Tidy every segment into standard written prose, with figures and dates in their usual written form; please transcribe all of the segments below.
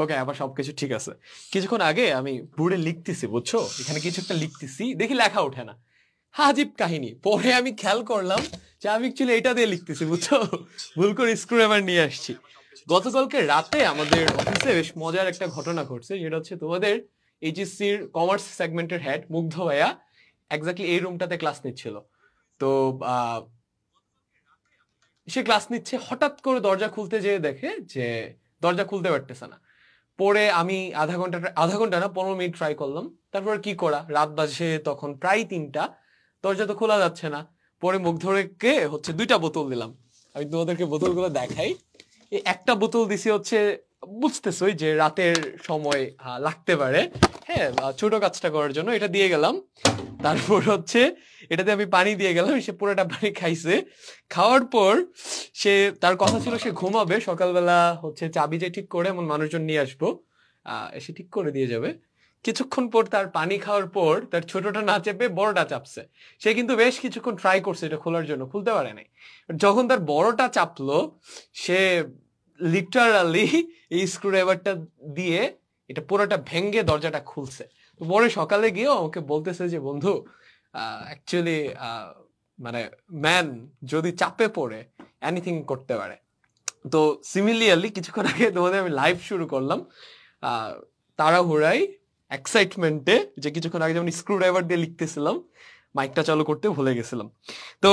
ওকে, আবার সবকিছু ঠিক আছে। কিছুক্ষণ আগে আমি বোর্ডে লিখতেছি, বুঝছো, এখানে কিছু একটা লিখতেছি, দেখি লেখা ওঠে না। আজীব কাহিনী। পরে আমি খেয়াল করলাম যে আমি অ্যাকচুয়ালি এটা দিয়ে লিখতেছি, বুঝছো, ভুল করে স্ক্রুড্রাইভার নিয়ে আসছি। গতকালকে রাতে আমাদের অফিসে বেশ মজার একটা ঘটনা ঘটছে, যেটা হচ্ছে তোমাদের এইচএসসির কমার্স সেগমেন্টের হেড মুগ্ধ ভাইয়া এক্স্যাক্টলি এই রুমটাতে ক্লাস নিচ্ছিল। তো সে ক্লাস নিচ্ছে, হঠাৎ করে দরজা খুলতে যেয়ে দেখে যে দরজা খুলতে পারতেছে না। পরে আমি আধা ঘন্টা না 15 মিনিট ট্রাই করলাম। তারপর কি করা, রাত বাজে তখন প্রায় 3টা, দরজা তো খোলা যাচ্ছে না। পরে মুখ ধরে কে হচ্ছে 2টা বোতল দিলাম। আমি তোমাদেরকে বোতলগুলো দেখাই। এই একটা বোতল দিছি হচ্ছে, বুঝতেছই যে রাতের সময় লাগতে পারে, হ্যাঁ, ছোট কাজটা করার জন্য এটা দিয়ে গেলাম। তারপর হচ্ছে এটাতে আমি পানি দিয়ে গেলাম, সে পুরোটা পানি খাইছে। খাওয়ার পর সে, তার কথা ছিল সে ঘুমাবে, সকালবেলা হচ্ছে চাবি যে ঠিক করে এমন মানুষজন নিয়ে আসবো, এসে ঠিক করে দিয়ে যাবে। কিছুক্ষণ পর তার পানি খাওয়ার পর তার ছোটটা না চেপে বড়টা চাপছে। সে কিন্তু বেশ কিছুক্ষণ ট্রাই করছে এটা খোলার জন্য, খুলতে পারে নাই। যখন তার বড়টা চাপলো, সে লিটারালি এই স্ক্রুড্রাইভারটা দিয়ে এটা পুরোটা ভেঙে দরজাটা খুলছে। তো পরে সকালে গিয়েও আমাকে বলতেছে যে বন্ধু, অ্যাকচুয়ালি মানে ম্যান যদি চাপে পড়ে এনিথিং করতে পারে। তো সিমিলিয়ারলি কিছুক্ষণ আগে তোমাদের আমি লাইভ শুরু করলাম তাড়াহুড়াই এক্সাইটমেন্টে, যে কিছুক্ষণ আগে যেমন স্ক্রুড্রাইভার দিয়ে লিখতেছিলাম, মাইকটা চালু করতে ভুলে গেছিলাম। তো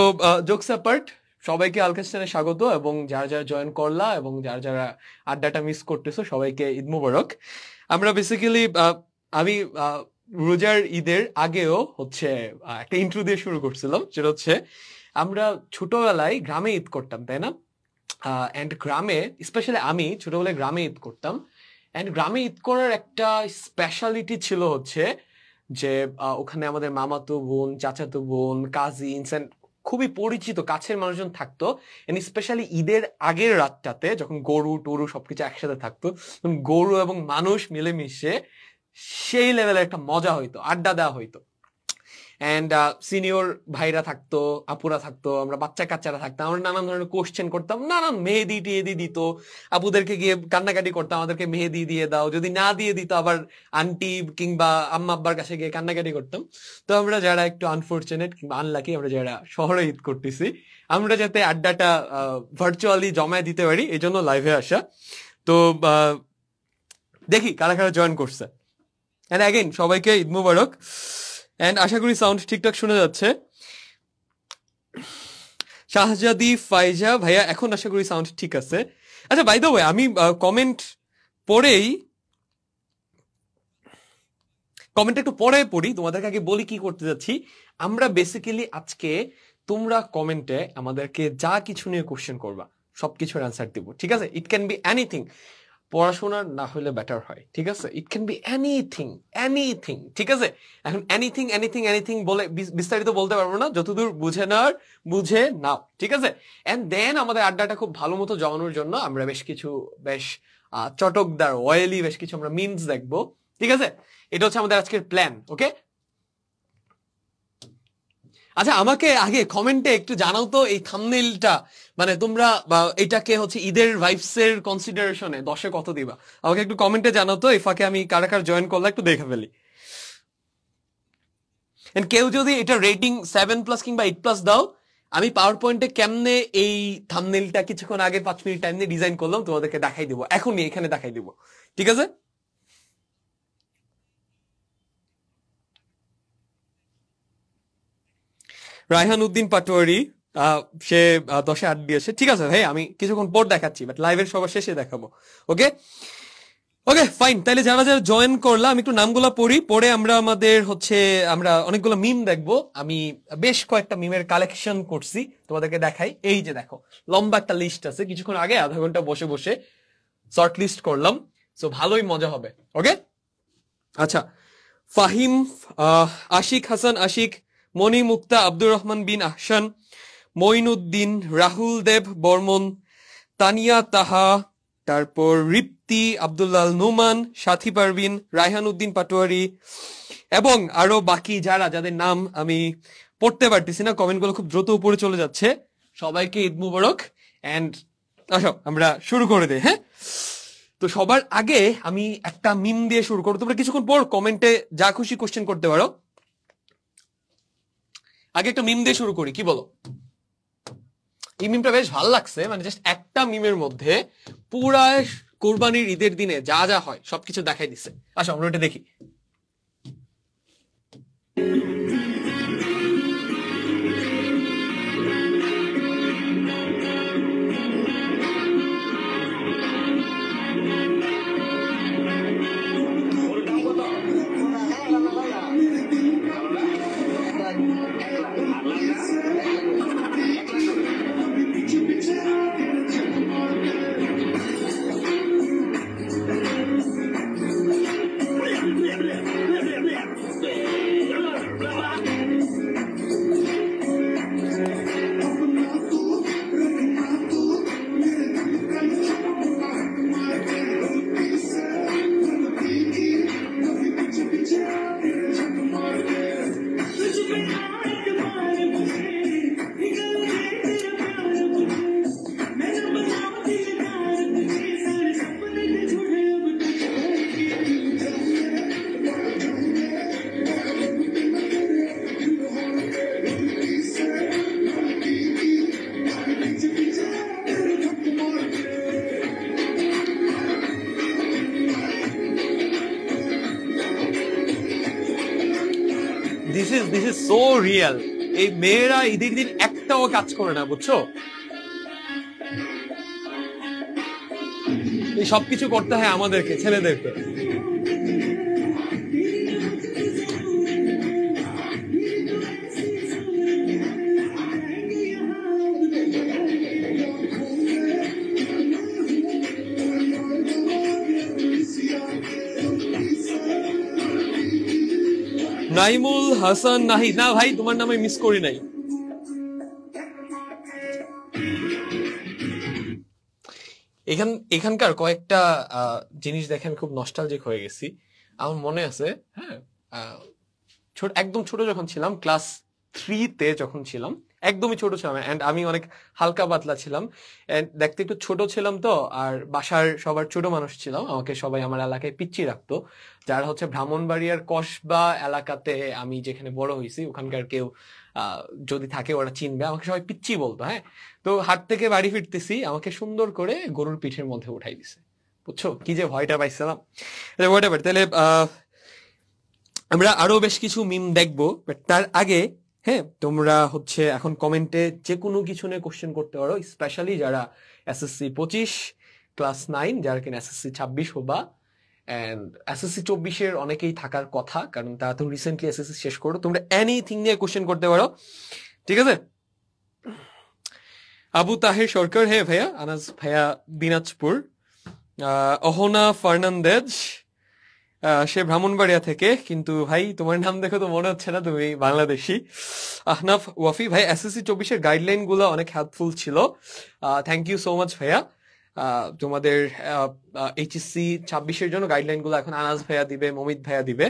জোকস অ্যাপার্ট, সবাইকে আলকাস্টানে স্বাগত, এবং যারা যারা জয়েন করলা এবং যারা যারা আড্ডাটা মিস করতেছো সবাইকে ঈদ মুবারক। আমরা বেসিক্যালি আমি রোজার ঈদের আগেও হচ্ছে একটা ইন্ট্রো দিয়ে শুরু করছিলাম, যেটা হচ্ছে আমরা ছোটবেলায় গ্রামে ঈদ করতাম, তাই না? অ্যান্ড গ্রামে, স্পেশালি আমি ছোটবেলায় গ্রামে ঈদ করতাম। অ্যান্ড গ্রামে ঈদ করার একটা স্পেশালিটি ছিল হচ্ছে যে ওখানে আমাদের মামাতো বোন, চাচাতো বোন, কাজিনস অ্যান্ড খুবই পরিচিত কাছের মানুষজন থাকতো। এন্ড স্পেশালি ঈদের আগের রাতটাতে যখন গরু টরু সবকিছু একসাথে থাকতো, গরু এবং মানুষ মিলেমিশে সেই লেভেলের একটা মজা হইতো, আড্ডা দেওয়া হইতো। অ্যান্ড সিনিয়র ভাইরা থাকতো, আপুরা থাকতো, আমরা বাচ্চা কাচ্চারা থাকতাম, আমরা নানান ধরনের কোশ্চেন করতাম, নানান মেহেদি টেহেদি দিত, আপুদেরকে গিয়ে কান্নাকাটি করতাম আমাদেরকে মেহেদি দিয়ে দাও, যদি না দিয়ে দিত আবার আন্টি কিংবা আম্মা আব্বার কাছে গিয়ে কান্নাকাটি করতাম। তো আমরা যারা একটু আনফর্চুনেট কিংবা আনলাকি, আমরা যারা শহরে ঈদ করতেছি, আমরা যাতে আড্ডাটা ভার্চুয়ালি জমায় দিতে পারি, এই জন্য লাইভে আসা। তো দেখি কারা কারা জয়েন করছে। অ্যান্ড অ্যাগেন সবাইকে ঈদ মুবারক। এন্ড আশা করি সাউন্ড ঠিকঠাক শোনা যাচ্ছে। শাহজাদি ফাইজা ভাইয়া, এখন আশা করি সাউন্ড ঠিক আছে। আচ্ছা, বাই দ্য ওয়ে, আমি কমেন্ট একটু পরে পড়ি, তোমাদেরকে আগে বলি কি করতে যাচ্ছি। আমরা বেসিক্যালি আজকে তোমরা কমেন্টে আমাদেরকে যা কিছু নিয়ে কোশ্চেন করবা সবকিছুর অ্যান্সার দিব, ঠিক আছে? ইট ক্যান বি এনিথিং, পড়াশোনা না হলে বেটার হয়, ঠিক আছে? It can be anything, anything, ঠিক আছে? এখন এনিথিং এনিথিং এনিথিং বলে বিস্তারিত বলতে পারবো না, যতদূর বুঝে নাও, ঠিক আছে? এন্ড দেন আমাদের আড্ডাটা খুব ভালো মতো জমানোর জন্য আমরা বেশ চটকদার অয়েলি বেশ কিছু আমরা মিমস দেখবো, ঠিক আছে? এটা হচ্ছে আমাদের আজকের প্ল্যান, ওকে? আচ্ছা, আমাকে আগে কমেন্টে একটু জানাও তো এই থাম্বনেইলটা, মানে তোমরা এটাকে হচ্ছে ঈদের ভাইবস এর কনসিডারেশনে 10-এ কত দিবা? আমাকে একটু কমেন্টে জানাও তো, এই ফাঁকে আমি কারা কারা জয়েন করলে একটু দেখে ফেলি। এন্ড কেউ যদি এটা রেটিং 7+ কিংবা 8+ দাও, আমি পাওয়ার পয়েন্টে কেমনে এই থাম্বনেইলটা কিছুক্ষণ আগে 5 মিনিট টাইম দিয়ে ডিজাইন করলাম তোমাদেরকে দেখাই দিব, এখনই এখানে দেখাই দিব, ঠিক আছে? রায়হান উদ্দিন পাটোয়ারি, সে 10-এ 8 দিয়েছে, ঠিক আছে ভাই, আমি কিছুক্ষণ পর দেখাচ্ছি, বাট লাইভের সবার শেষে দেখাবো, ওকে? ওকে ফাইন, তাহলে যারা যারা জয়েন করলাম আমি একটু নামগুলো পড়ি, পরে আমরা আমরা অনেকগুলো মিম দেখবো। আমি বেশ কয়েকটা মিমের কালেকশন করছি, তোমাদেরকে দেখাই। এই যে দেখো, লম্বা একটা লিস্ট আছে, কিছুক্ষণ আগে আধা ঘন্টা বসে বসে শর্ট লিস্ট করলাম, সো ভালোই মজা হবে, ওকে? আচ্ছা, ফাহিম, আশিক হাসান আশিক, মনি মুক্তা, আব্দুর রহমান বিন আহসান, মঈনুদ্দিন, রাহুল দেব বর্মন, তানিয়া তাহা, তারপর রিপ্তি, আব্দুল্লাহ নোমান, সাথী পারভিন, রায়হান উদ্দিন পাটোয়ারি, এবং আরো বাকি যাদের নাম আমি পড়তে পারতেছি না, কমেন্টগুলো খুব দ্রুত উপরে চলে যাচ্ছে। সবাইকে ঈদ মুবারক। এন্ড আসো আমরা শুরু করে দিই, হ্যাঁ? তো সবার আগে আমি একটা মিম দিয়ে শুরু করবো, তোমরা কিছুক্ষণ পর কমেন্টে যা খুশি কোশ্চেন করতে পারো। আগে একটা মিম দিয়ে শুরু করি, কি বলো? এই মিমটা বেশ ভালো লাগছে, মানে জাস্ট একটা মিমের মধ্যে পুরা কোরবানির ঈদের দিনে যা যা হয় সবকিছু দেখাই দিচ্ছে। আচ্ছা আমরা ওটা দেখি। This is so real. এই মেয়েরা ঈদের দিন একটাও কাজ করে না, বুঝছো? এই সবকিছু করতে হয় আমাদেরকে, ছেলেদেরকে। নাইমুল হাসান নাহিদ, না ভাই তোমার নামে মিস করি নাই। এখানকার কয়েকটা জিনিস দেখে আমি খুব নস্টালজিক হয়ে গেছি। আমার মনে আছে, হ্যাঁ, একদম ছোট যখন ছিলাম, ক্লাস 3-তে যখন ছিলাম, একদমই ছোট ছিলাম, এন্ড আমি অনেক হালকা পাতলা ছিলাম, এন্ড দেখতে একটু ছোট ছিলাম তো, আর বাসার সবার ছোট মানুষ ছিলাম, আমাকে সবাই আমার এলাকায় পিচ্চি রাখতো, যারা হচ্ছে ব্রাহ্মণবাড়িয়ার কসবা এলাকাতে আমি যেখানে বড় হয়েছি ওখানকার কেউ যদি থাকে ওরা চিনবে, আমাকে সবাই পিচ্চি বলতো। হ্যাঁ, তো হাট থেকে বাড়ি ফিরতেছি, আমাকে সুন্দর করে গরুর পিঠের মধ্যে উঠাই দিছে, বুঝছো? কি যে ভয়টা পাইছিলাম। তাহলে আমরা আরো বেশ কিছু মিম দেখবো, বাট তার আগে হ্যাঁ, তোমরা হচ্ছে এখন কমেন্টে যে কোনো কিছু নিয়ে কোশ্চেন করতে পারো, স্পেশালি যারা এসএসসি 25 ক্লাস 9, যারা কিনা এসএসসি 26 হবা, এন্ড এসএসসি 24-এর অনেকেই থাকার কথা, কারণ তারা তো রিসেন্টলি এসএসসি শেষ করো। তোমরা এনিথিং নিয়ে কোশ্চেন করতে পারো, ঠিক আছে? আবু তাহের সরকার, হে ভাইয়া। আনাজ ভাইয়া দিনাজপুর। অহনা ফার্নান্দেজ, সে ব্রাহ্মণবাড়িয়া থেকে, কিন্তু ভাই তোমার নাম দেখো তো মনে হচ্ছে না তুমি বাংলাদেশি। আহনাফ ওয়াফি, ভাই এসএসসি 24-এর গাইডলাইন গুলো অনেক হেল্পফুল ছিল, থ্যাংক ইউ সো মাচ ভাইয়া। তোমাদের এইচএসসি 26-এর জন্য গাইডলাইন গুলো এখন আনাজ ভাইয়া দিবে, মমিত ভাইয়া দিবে,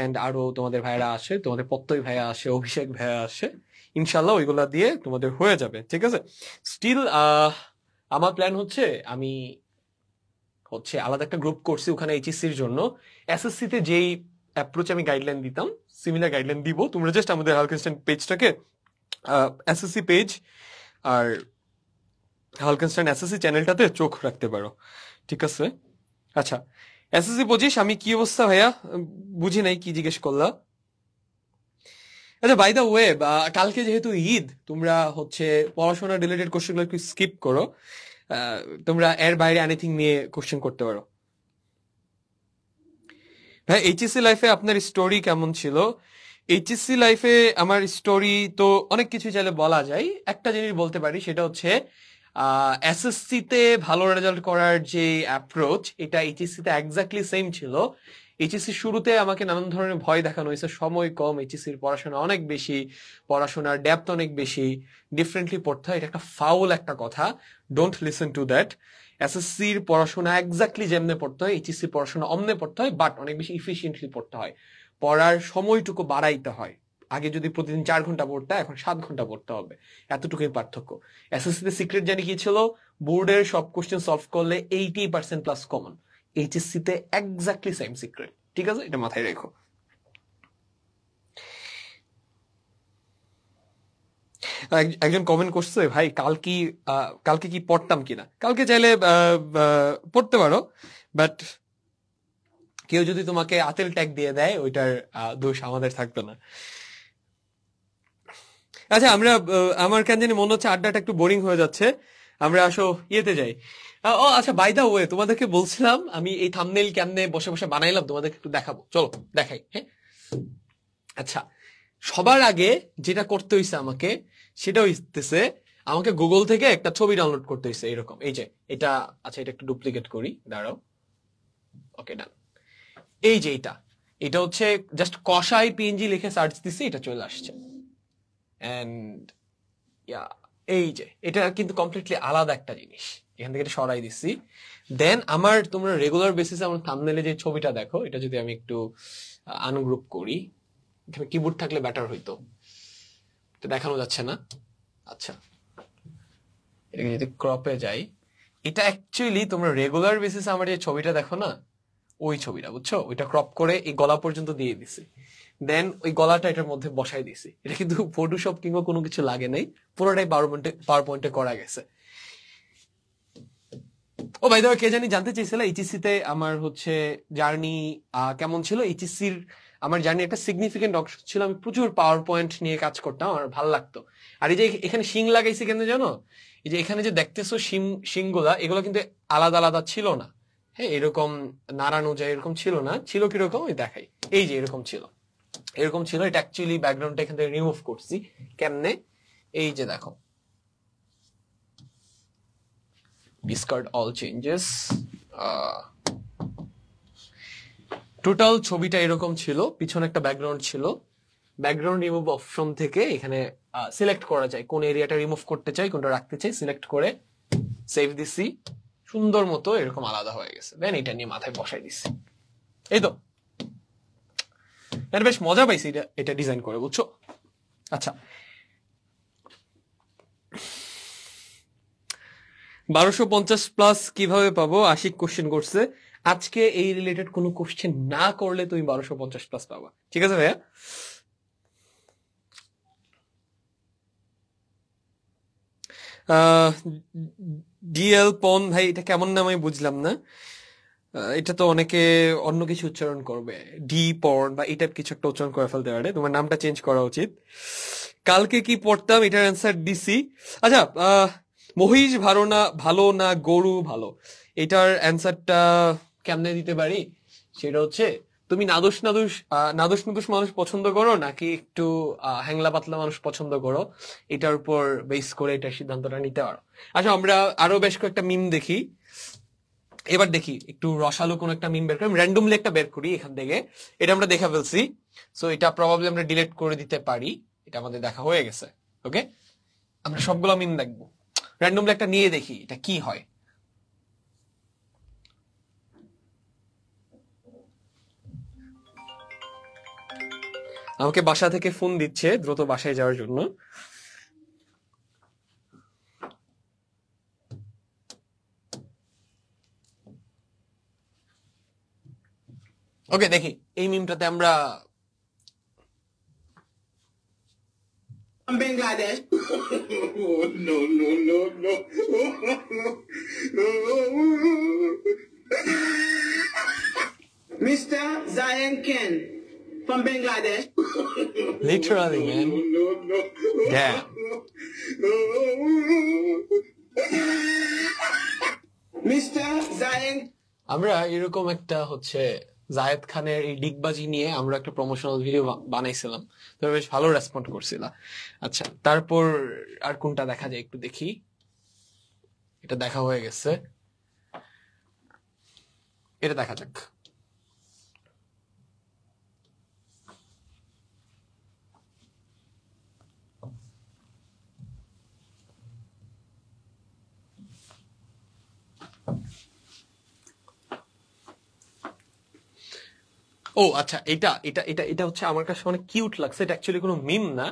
এন্ড আরো তোমাদের ভাইয়ারা আসে, তোমাদের প্রত্যয় ভাইয়া আসে, অভিষেক ভাইয়া আসে, ইনশাল্লাহ ওইগুলা দিয়ে তোমাদের হয়ে যাবে, ঠিক আছে? স্টিল আমার প্ল্যান হচ্ছে আমি আলাদা একটা গ্রুপ করছি ওখানে এইচএসসির জন্য। এসএসসি তে যেই অ্যাপ্রোচ আমি গাইডলাইন দিতাম, সিমিলার গাইডলাইন দিব। তোমরা জাস্ট আমাদের হালকেনস্টাইন পেজটাকে, এসএসসি পেজ আর হালকেনস্টাইন এসএসসি চ্যানেলটাতে চোখ রাখতে পারো, ঠিক আছে? আচ্ছা, এসএসসি 25 আমি কি অবস্থা ভাইয়া? বুঝি নাই কি জিজ্ঞেস করলা। আচ্ছা, বাই দ্য ওয়ে, কালকে যেহেতু ঈদ, তোমরা পড়াশোনা রিলেটেড কোশ্চেনগুলো একটু স্কিপ করো, তোমরা এর বাইরে এনিথিং নিয়ে কোশ্চেন করতে পারো। ভাই এইচএসসি লাইফে আপনার স্টোরি কেমন ছিল? এইচএসসি লাইফে আমার স্টোরি তো অনেক কিছু চাইলে বলা যায়। একটা জিনিস বলতে পারি, সেটা হচ্ছে এসএসসি তে ভালো রেজাল্ট করার যে অ্যাপ্রোচ, এটা এইচএসসি তে এক্স্যাক্টলি সেম ছিল। এইচএসসি শুরুতে আমাকে নানান ধরনের ভয় দেখানো হয়েছে, সময় কম, এইচএসসির পড়াশোনা অনেক বেশি, পড়াশোনার ডেপথ অনেক বেশি, ডিফারেন্টলি পড়তে হয়, এটা একটা ফাউল একটা কথা, ডোন্ট লিসেন টু দ্যাট। এসএসসির পড়াশোনা এক্স্যাক্টলি যেমনে পড়তে হয়, এইচএসসি পড়াশোনা অমনে পড়তে হয়, বাট অনেক বেশি ইফিসিয়েন্টলি পড়তে হয়, পড়ার সময়টুকু বাড়াইতে হয়, আগে যদি প্রতিদিন 4 ঘন্টা পড়তে, এখন 7 ঘন্টা পড়তে হবে, এতটুকুই পার্থক্য। এসএসসি তে সিক্রেট জানি কি ছিল, বোর্ডের সব কোশ্চেন সলভ করলে 80% প্লাস কমন। এইচএসসি তে এক্স্যাক্টলি সেম সিক্রেট, ঠিক আছে, এটা মাথায় রেখো। একজন কমেন্ট করছে, ভাই কালকে কি পড়তাম কিনা। কালকে চাইলে পড়তে পারো, বাট কেউ যদি তোমাকে আতেল ট্যাগ দিয়ে দেয়, ওইটার দোষ আমাদের থাকতো না। আচ্ছা, আমার কেন জানি মনে হচ্ছে আড্ডাটা একটু বোরিং হয়ে যাচ্ছে, আমরা আসো ইয়েতে যাই। ও আচ্ছা, বাই দা ওয়ে, তোমাদেরকে বলছিলাম আমি এই থাম্বনেইল কেমনে বসে বসে বানাইলাম তোমাদেরকে একটু দেখাবো, চলো দেখাই। হ্যাঁ, আচ্ছা, সবার আগে যেটা করতে হইছে আমাকে, সেটা হইতেছে আমাকে গুগল থেকে একটা ছবি ডাউনলোড করতে হইছে এরকম। এই যে এটা, আচ্ছা এটা একটু ডুপ্লিকেট করি, দাঁড়াও। ওকে, ডান। এই যে এটা হচ্ছে জাস্ট কষাই পিএনজি লিখে সার্চ দিছি, এটা চলে আসছে। এন্ড এই যে এটা কিন্তু কমপ্লিটলি আলাদা একটা জিনিস, এখান থেকে এটা সরাই দিচ্ছি। দেন তোমরা রেগুলার বেসিসে আমার থাম্বনেইলে যে ছবিটা দেখো, এটা যদি আমি একটু আনগ্রুপ করি, এখানে কিবোর্ড থাকলে বেটার হইতো, এটা দেখানো যাচ্ছে না। আচ্ছা, এটাকে যদি ক্রপে যাই, এটা অ্যাকচুয়ালি তোমরা রেগুলার বেসিসে আমার যে ছবিটা দেখো না, ওই ছবিটা, বুঝছো, ওইটা ক্রপ করে এই গলা পর্যন্ত দিয়ে দিছি। দেন ওই গলাটা এটার মধ্যে বসাই দিছি। এটা কিন্তু ফটোশপ কিংবা কোনো কিছু লাগে নাই, পুরোটাই পাওয়ার পয়েন্টে করা গেছে। ও ভাই, কে জানি জানতে চাইছিল এইচএসসি তে আমার হচ্ছে জার্নি কেমন ছিল। এইচএসসির আমার জার্নি একটা সিগনিফিকেন্ট অংশ ছিল, আমি প্রচুর পাওয়ার পয়েন্ট নিয়ে কাজ করতাম, আমার ভালো লাগতো। আর এই যে এখানে শিং লাগাইছি কেন জানো, এই যে এখানে যে দেখতেছো শিংগুলা, এগুলো কিন্তু আলাদা আলাদা ছিল না। হ্যাঁ, এরকম নাড়ানো যায় এরকম ছিল না, ছিল কিরকম ওই দেখাই, এই যে এরকম ছিল, এটা অ্যাকচুয়ালি ব্যাকগ্রাউন্ডটা এখান থেকে রিমুভ করছি। কেমনে, এই যে দেখো, ডিসকার্ড অল চেঞ্জেস, টোটাল ছবিটা এরকম ছিল, পিছনে একটা ব্যাকগ্রাউন্ড ছিল। ব্যাকগ্রাউন্ড রিমুভ অপশন থেকে এখানে সিলেক্ট করা যায় কোন এরিয়াটা রিমুভ করতে চাই, কোনটা রাখতে চাই, সিলেক্ট করে সেভ দিছি, সুন্দর মতো এরকম আলাদা হয়ে গেছে। দেন এটা নিয়ে মাথায় বসাই দিছি, এই তো। বেশ মজা পাইছি এটা ডিজাইন করে, বুঝছো। আচ্ছা, 1250 প্লাস কিভাবে পাবো, আশিক কোশ্চেন করছে। আজকে এই রিলেটেড কোনো কোশ্চেন না করলে তুমি 1250 প্লাস পাবা, ঠিক আছে ভাইয়া। ডিএল পন ভাই, এটা কেমন নাম আমি বুঝলাম না। এটা তো অনেকে অন্য কিছু উচ্চারণ করবে, ডি পর্ন বা এই টাইপ কিছু একটা উচ্চারণ করে ফেলতে পারে, তোমার নামটা চেঞ্জ করা উচিত। কালকে কি পড়তাম, এটার অ্যান্সার দিছি। আচ্ছা, মহিষ ভালো না গরু ভালো, এটার অ্যান্সারটা কেমনে দিতে পারি, সেটা হচ্ছে তুমি নাদুস মানুষ পছন্দ করো নাকি একটু হ্যাংলা পাতলা মানুষ পছন্দ করো, এটার উপর বেস করে এটার সিদ্ধান্তটা নিতে পারো। আচ্ছা, আমরা আরো বেশ কয়েকটা মিম দেখি, এবার দেখি একটু রসালো কোন একটা মিম বের করি, আমি র্যান্ডমলি একটা বের করি এখান থেকে। এটা আমরা দেখা ফেলছি, সো এটা প্রবাবলি আমরা ডিলিট করে দিতে পারি, এটা আমাদের দেখা হয়ে গেছে। ওকে, আমরা সবগুলো মিম দেখবো, র্যান্ডমলি একটা নিয়ে দেখি এটা কি হয়। আমাকে বাসা থেকে ফোন দিচ্ছে দ্রুত বাসায় যাওয়ার জন্য। ওকে, দেখি এই মিমটাতে আমরা Bangladesh. Oh, no, no, no, no. Mr. Zayan Ken from Bangladesh. Literally, man. No, no, no. Damn. Mr. Zayan. আমরা এরকম একটা হচ্ছে জায়েদ খানের এই ডিগবাজি নিয়ে আমরা একটা প্রমোশনাল ভিডিও বানাইছিলাম, তো বেশ ভালো রেসপন্ড করছিলাম। আচ্ছা, তারপর আর কোনটা দেখা যায় একটু দেখি, এটা দেখা হয়ে গেছে, এটা দেখা যাক। ও আচ্ছা, এটা এটা এটা এটা হচ্ছে আমার কাছে অনেক কিউট লাগছে। এটা অ্যাকচুয়ালি কোনো মিম না।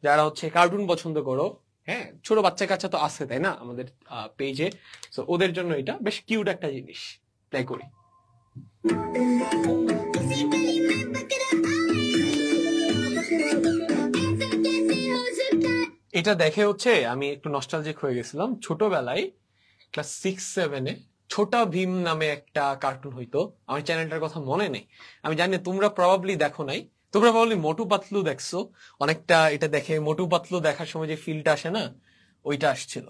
যারা হচ্ছে কার্টুন পছন্দ করো, হ্যাঁ, ছোট বাচ্চা কাচ্চা তো আছে তাই না আমাদের পেজে, তো ওদের জন্য এটা বেশ কিউট একটা জিনিস। প্লে করি। এটা দেখে হচ্ছে আমি একটু নস্টালজিক হয়ে গেছিলাম। ছোটবেলায় ক্লাস 6-7-এ ছোটা ভীম নামে একটা কার্টুন হইতো, আমার চ্যানেলটার কথা মনে নেই, আমি জানি তোমরা প্রবাবলি দেখো নাই। তোমরা প্রবাবলি মোটু পাতলু দেখছো অনেকটা। এটা দেখে মোটু পাতলু দেখার সময় যে ফিলটা আসে না, ওইটা আসছিল।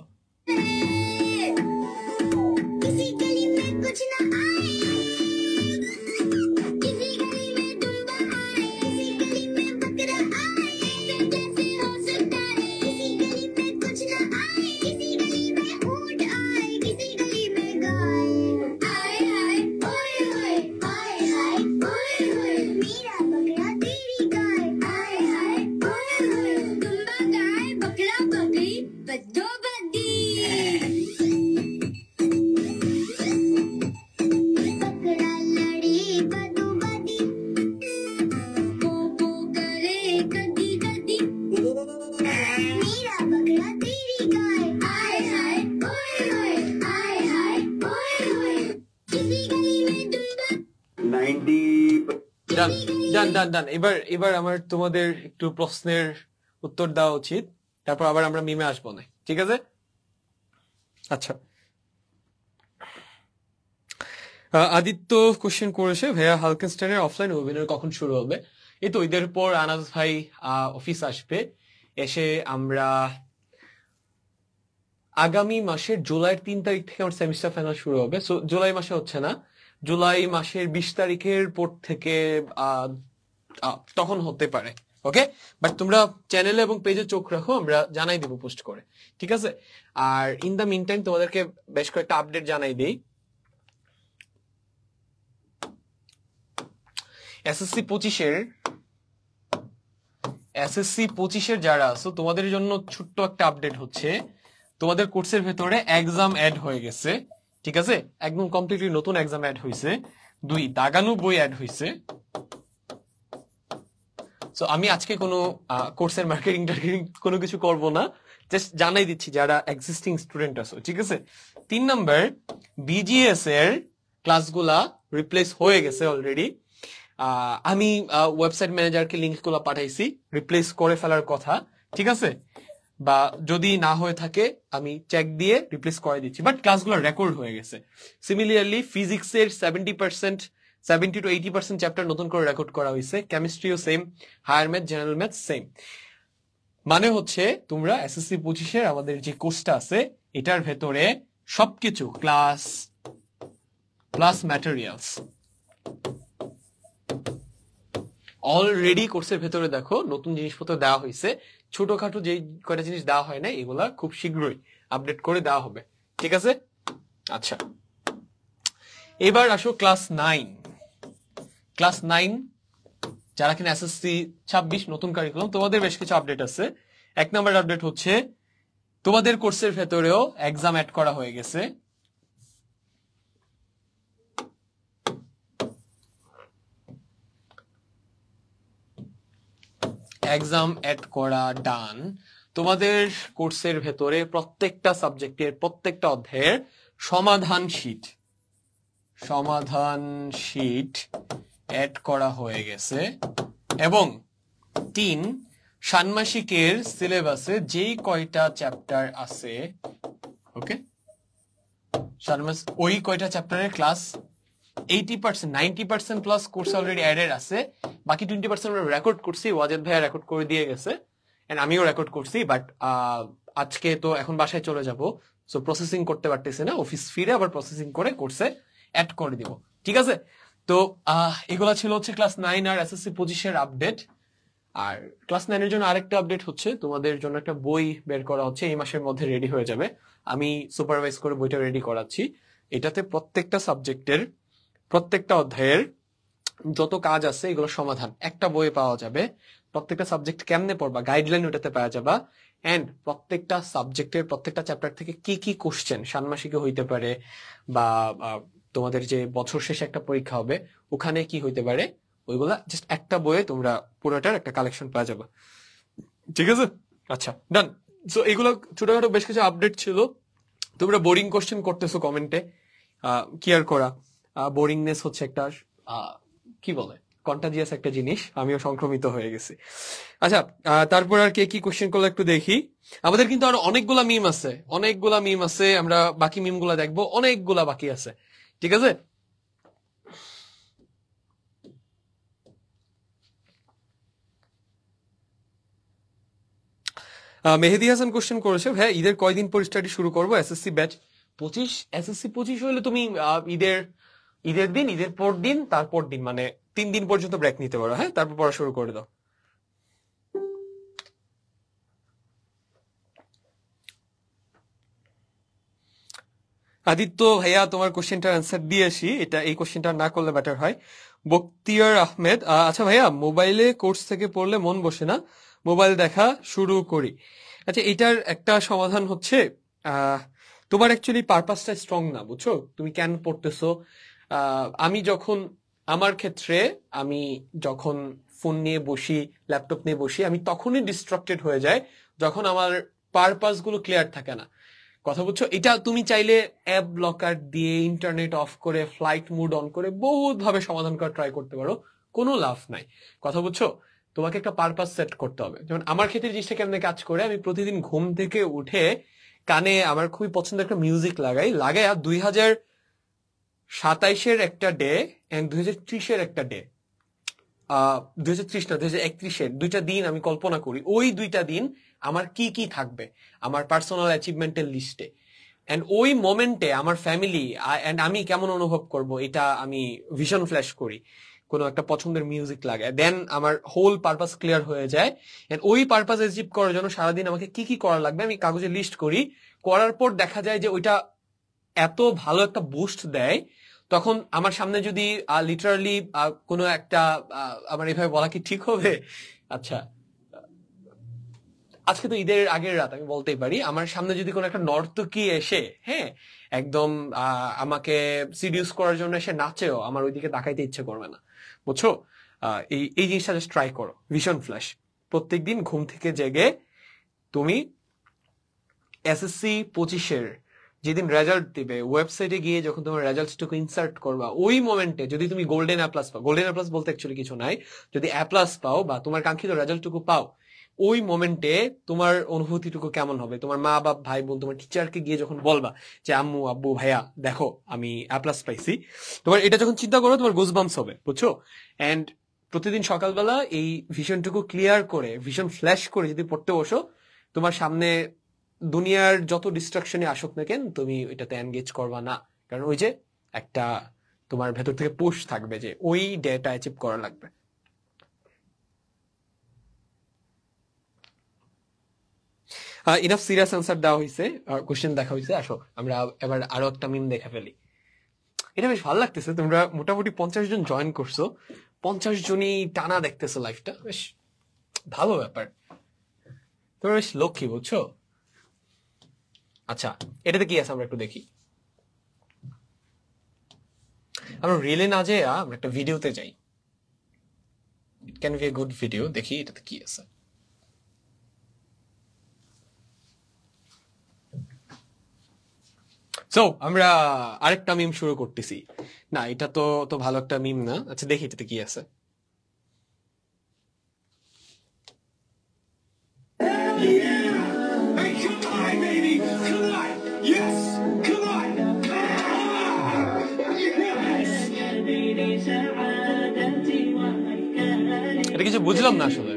এবার আমার তোমাদের একটু প্রশ্নের উত্তর দেওয়া উচিত, তারপর আবার আমরা মিমে আসবো না, ঠিক আছে? আচ্ছা, আদিত্য কোশ্চেন করেছে, ভাইয়া হালকেনস্টাইনের অফলাইন ওয়েবিনার কখন শুরু হবে? এই তো ঈদের পর আনাজ ভাই অফিস আসবে, এসে আমরা আগামী মাসের জুলাইয়ের 3 তারিখ থেকে আমার সেমিস্টার ফাইনাল শুরু হবে। সো জুলাই মাসে হচ্ছে না, জুলাই মাসের 20 তারিখের পর থেকে তখন হতে পারে। ওকে, বাট তোমরা চ্যানেলে এবং পেজে চোখ রাখো, আমরা জানাই দিব পোস্ট করে, ঠিক আছে? আর ইন দ্য মিন টাইম তোমাদেরকে বেশ কয়েকটা আপডেট জানাই দিই। এসএসসি 25-এর যারা আছো তোমাদের জন্য ছোট্ট একটা আপডেট হচ্ছে, তোমাদের কোর্সের ভেতরে এক্সাম অ্যাড হয়ে গেছে, ঠিক আছে? একদম কমপ্লিটলি নতুন এক্সাম অ্যাড হয়েছে, 2 দাগানু বই অ্যাড হয়েছে। সো আমি আজকে কোনো কোর্সের মার্কেটিং কোনো কিছু করব না, জাস্ট জানাই দিচ্ছি যারা এক্সিস্টিং স্টুডেন্ট আছো, ঠিক আছে? 3 নাম্বার, বিজিএস এর ক্লাসগুলা রিপ্লেস হয়ে গেছে অলরেডি। আমি ওয়েবসাইট ম্যানেজারকে লিঙ্কগুলো পাঠাইছি, রিপ্লেস করে ফেলার কথা, ঠিক আছে? বা যদি না হয়ে থাকে আমি চেক দিয়ে রিপ্লেস করে দিচ্ছি, বাট ক্লাসগুলো রেকর্ড হয়ে গেছে। সিমিলারলি ফিজিক্সের 70 to 80% চ্যাপ্টার নতুন করে রেকর্ড করা হয়েছে, কেমিস্ট্রিও same, higher math, general math same. মানে হচ্ছে তোমরা এসএসসি 25-এর আমাদের যে কোর্সটা আছে এটার ভেতরে সবকিছু ক্লাস প্লাস ম্যাটেরিয়ালস অলরেডি কোর্সের ভেতরে দেখো নতুন জিনিসপত্র দেওয়া হয়েছে। ছোটখাটো যে কয়টা জিনিস দেওয়া হয় না এগুলা খুব শীঘ্রই আপডেট করে দেওয়া হবে, ঠিক আছে? আচ্ছা, এবার আসো ক্লাস 9 যারা কিনা এসএসসি 26 নতুন কারিকুলাম, তোমাদের বেশ কিছু আপডেট আছে। 1 নম্বর আপডেট হচ্ছে তোমাদের কোর্সের ভেতরেও এক্সাম অ্যাড করা হয়ে গেছে। এক্সাম অ্যাড করা ডান। তোমাদের কোর্সের ভেতরে প্রত্যেকটা সাবজেক্টের প্রত্যেকটা অধ্যায়ের সমাধান শিট অ্যাড করা হয়ে গেছে। এবং 3, ষান্মাসিকের সিলেবাসে যেই কয়টা চ্যাপ্টার আছে, ওকে, ওই কয়টা চ্যাপ্টারের class 80%, 90% plus course already added আছে। বাকি 20% আমরা রেকর্ড করছি, ওয়াজেদ ভাইয়া রেকর্ড করে দিয়ে গেছে, এন্ড আমিও রেকর্ড করছি। বাট আজকে তো এখন বাসায় চলে যাব, সো প্রসেসিং করতে পারতেছি না, অফিস ফিরে আবার প্রসেসিং করে কোর্সে অ্যাড করে দিব, ঠিক আছে? তো এগুলা ছিল হচ্ছে ক্লাস 9 আর এসএসসি 25-এর আপডেট। আর ক্লাস 9-এর জন্য আরেকটা আপডেট হচ্ছে তোমাদের জন্য একটা বই বের করা হচ্ছে, এই মাসের মধ্যে রেডি হয়ে যাবে। আমি সুপারভাইজ করে বইটা রেডি করাচ্ছি। এটাতে প্রত্যেকটা সাবজেক্টের প্রত্যেকটা অধ্যায়ের যত কাজ আছে এগুলো সমাধান একটা বইয়ে পাওয়া যাবে। প্রত্যেকটা সাবজেক্ট কেমনে পড়বা গাইডলাইন ওটাতে পাওয়া যাবা। এন্ড প্রত্যেকটা সাবজেক্টের প্রত্যেকটা চ্যাপ্টার থেকে কি কি কোশ্চেন ষান্মাসিকে হইতে পারে, বা তোমাদের যে বছর শেষে একটা পরীক্ষা হবে ওখানে কি হইতে পারে, ওইগুলা জাস্ট একটা বইয়ে তোমরা পুরোটার একটা কালেকশন পাওয়া যাবে, ঠিক আছে? আচ্ছা, ডান। সো এগুলো ছোটখাটো বেশ কিছু আপডেট ছিল। তোমরা বোরিং কোশ্চেন করতেছো কমেন্টে, কি আর করা, বোরিংনেস হচ্ছে একটা কি বলে কন্টাজিয়াস একটা জিনিস, আমিও সংক্রমিত হয়ে গেছি। আচ্ছা, তারপর আর কে কি কোশ্চেন করলো একটু দেখি। আমাদের কিন্তু আরো অনেকগুলা মিম আছে, আমরা বাকি মিম গুলা দেখবো, অনেকগুলা বাকি আছে, ঠিক আছে? মেহেদি হাসান কোশ্চেন করেছে, হ্যাঁ ঈদের কয়দিন পর স্টাডি শুরু করবো? এসএসসি ব্যাচ 25, এসএসসি 25 হলে তুমি ঈদের দিন, ঈদের পর দিন, তারপর দিন, মানে 3 দিন পর্যন্ত ব্রেক নিতে পারো, হ্যাঁ, তারপর পড়া শুরু করে দাও। আদিত্য ভাইয়া তোমার কোশ্চেনটার অ্যান্সার দিয়ে আসি, এই কোশ্চেনটা না করলে বেটার হয়। বক্তিয়ার আহমেদ, আচ্ছা ভাইয়া মোবাইলে কোর্স থেকে পড়লে মন বসে না, মোবাইল দেখা শুরু করি। আচ্ছা, এটার একটা সমাধান হচ্ছে তোমার অ্যাকচুয়ালি পারপাসটা স্ট্রং না, বুঝছো? তুমি কেন পড়তেছো? আমার ক্ষেত্রে আমি যখন ফোন নিয়ে বসি, ল্যাপটপ নিয়ে বসি, আমি তখনই ডিস্ট্রাক্টেড হয়ে যায় যখন আমার পারপাস গুলো ক্লিয়ার থাকে না, কথা বুঝছো? এটা তুমি চাইলে অ্যাপ ব্লকার দিয়ে, ইন্টারনেট অফ করে, ফ্লাইট মুড অন করে বহুত ভাবে সমাধান করা ট্রাই করতে পারো, কোনো লাভ নাই, কথা বুঝছো? তোমাকে একটা পারপাস সেট করতে হবে। যেমন আমার ক্ষেত্রে জিনিসটা কেমনে কাজ করে, আমি প্রতিদিন ঘুম থেকে উঠে কানে আমার খুবই পছন্দের একটা মিউজিক লাগাই 2027 একটা ডে এন্ড 2030 একটা ডে, 2030 না 2031 দুইটা দিন আমি কল্পনা করি, ওই দুইটা দিন আমার কি কি থাকবে আমার পার্সোনাল অ্যাচিভমেন্টের লিস্টে, এন্ড ওই মোমেন্টে আমার ফ্যামিলি এন্ড আমি কেমন অনুভব করব, এটা আমি ভিশন ফ্ল্যাশ করি, কোনো একটা পছন্দের মিউজিক লাগায়, দেন আমার হোল পারপাস ক্লিয়ার হয়ে যায়। এন্ড ওই পারপাস অ্যাচিভ করার জন্য সারাদিন আমাকে কি কি করা লাগবে আমি কাগজে লিস্ট করি, করার পর দেখা যায় যে ওইটা এত ভালো একটা বুস্ট দেয়, তখন আমার সামনে যদি লিটারালি কোনো একটা, আমার এভাবে বলা কি ঠিক হবে? আচ্ছা, আজকে তো ঈদের আগের রাত, আমি বলতেই পারি, আমার সামনে যদি কোনো একটা নর্তকী এসে, হ্যাঁ, একদম আমাকে সিডিউস করার জন্য এসে নাচেও, আমার ওইদিকে তাকাইতে ইচ্ছে করবে না, বুঝছো? এই জিনিসটা জাস্ট ট্রাই করো, ভিশন ফ্ল্যাশ। প্রত্যেকদিন ঘুম থেকে জেগে তুমি এসএসসি 25 যেদিন রেজাল্ট দিবে, ওয়েবসাইটে গিয়ে যখন তোমার রেজাল্টটুকু ইনসার্ট করবা, ওই মোমেন্টে যদি তুমি গোল্ডেন অ্যাপ্লাস পাও, গোল্ডেন অ্যাপ্লাস বলতে অ্যাকচুয়ালি কিছু নাই, যদি অ্যাপ্লাস পাও বা তোমার কাঙ্ক্ষিত রেজাল্টটুকু পাও, ওই মোমেন্টে তোমার অনুভূতিটুকু কেমন হবে? তোমার মা বাপ, ভাই বোন, তোমার টিচারকে গিয়ে যখন বলবা যে আম্মু আব্বু ভাইয়া দেখো আমি অ্যাপ্লাস পাইছি, তোমার এটা যখন চিন্তা করো তোমার গুজবাম্পস হবে, বুঝছো? এন্ড প্রতিদিন সকালবেলা এই ভিশনটুকু ক্লিয়ার করে, ভিশন ফ্ল্যাশ করে যদি পড়তে বসো, তোমার সামনে দুনিয়ার যত ডিস্ট্রাকশনে আসুক না কেন, তুমি ওইটাতে এনগেজ করবা না, কারণ ওই যে একটা তোমার ভেতর থেকে পুশ থাকবে যে ওই ডেটা অ্যাচিভ করা লাগবে। ইনাফ সিরিয়াস আনসার দেওয়া হয়েছে, কোশ্চেন দেখা হয়েছে, আসো আমরা এবার আরো একটা মিম দেখা ফেলি। এটা বেশ ভালো লাগতেছে, তোমরা মোটামুটি 50 জন জয়েন করছো, 50 জনই টানা দেখতেছো লাইফটা, বেশ ভালো ব্যাপার, তোমরা বেশ লক্ষ্মী, বুঝছো? আচ্ছা, এটাতে কি আছে আমরা একটু দেখি। আমরা রিলে না যেয়ে আমরা একটা ভিডিওতে যাই, it can B a good video, দেখি এটাতে কি আছে। সো আমরা আরেকটা মিম শুরু করতেছি, না এটা তো ভালো একটা মিম না। আচ্ছা দেখি এটাতে কি আছে। এটা কিছু বুঝলাম না আসলে।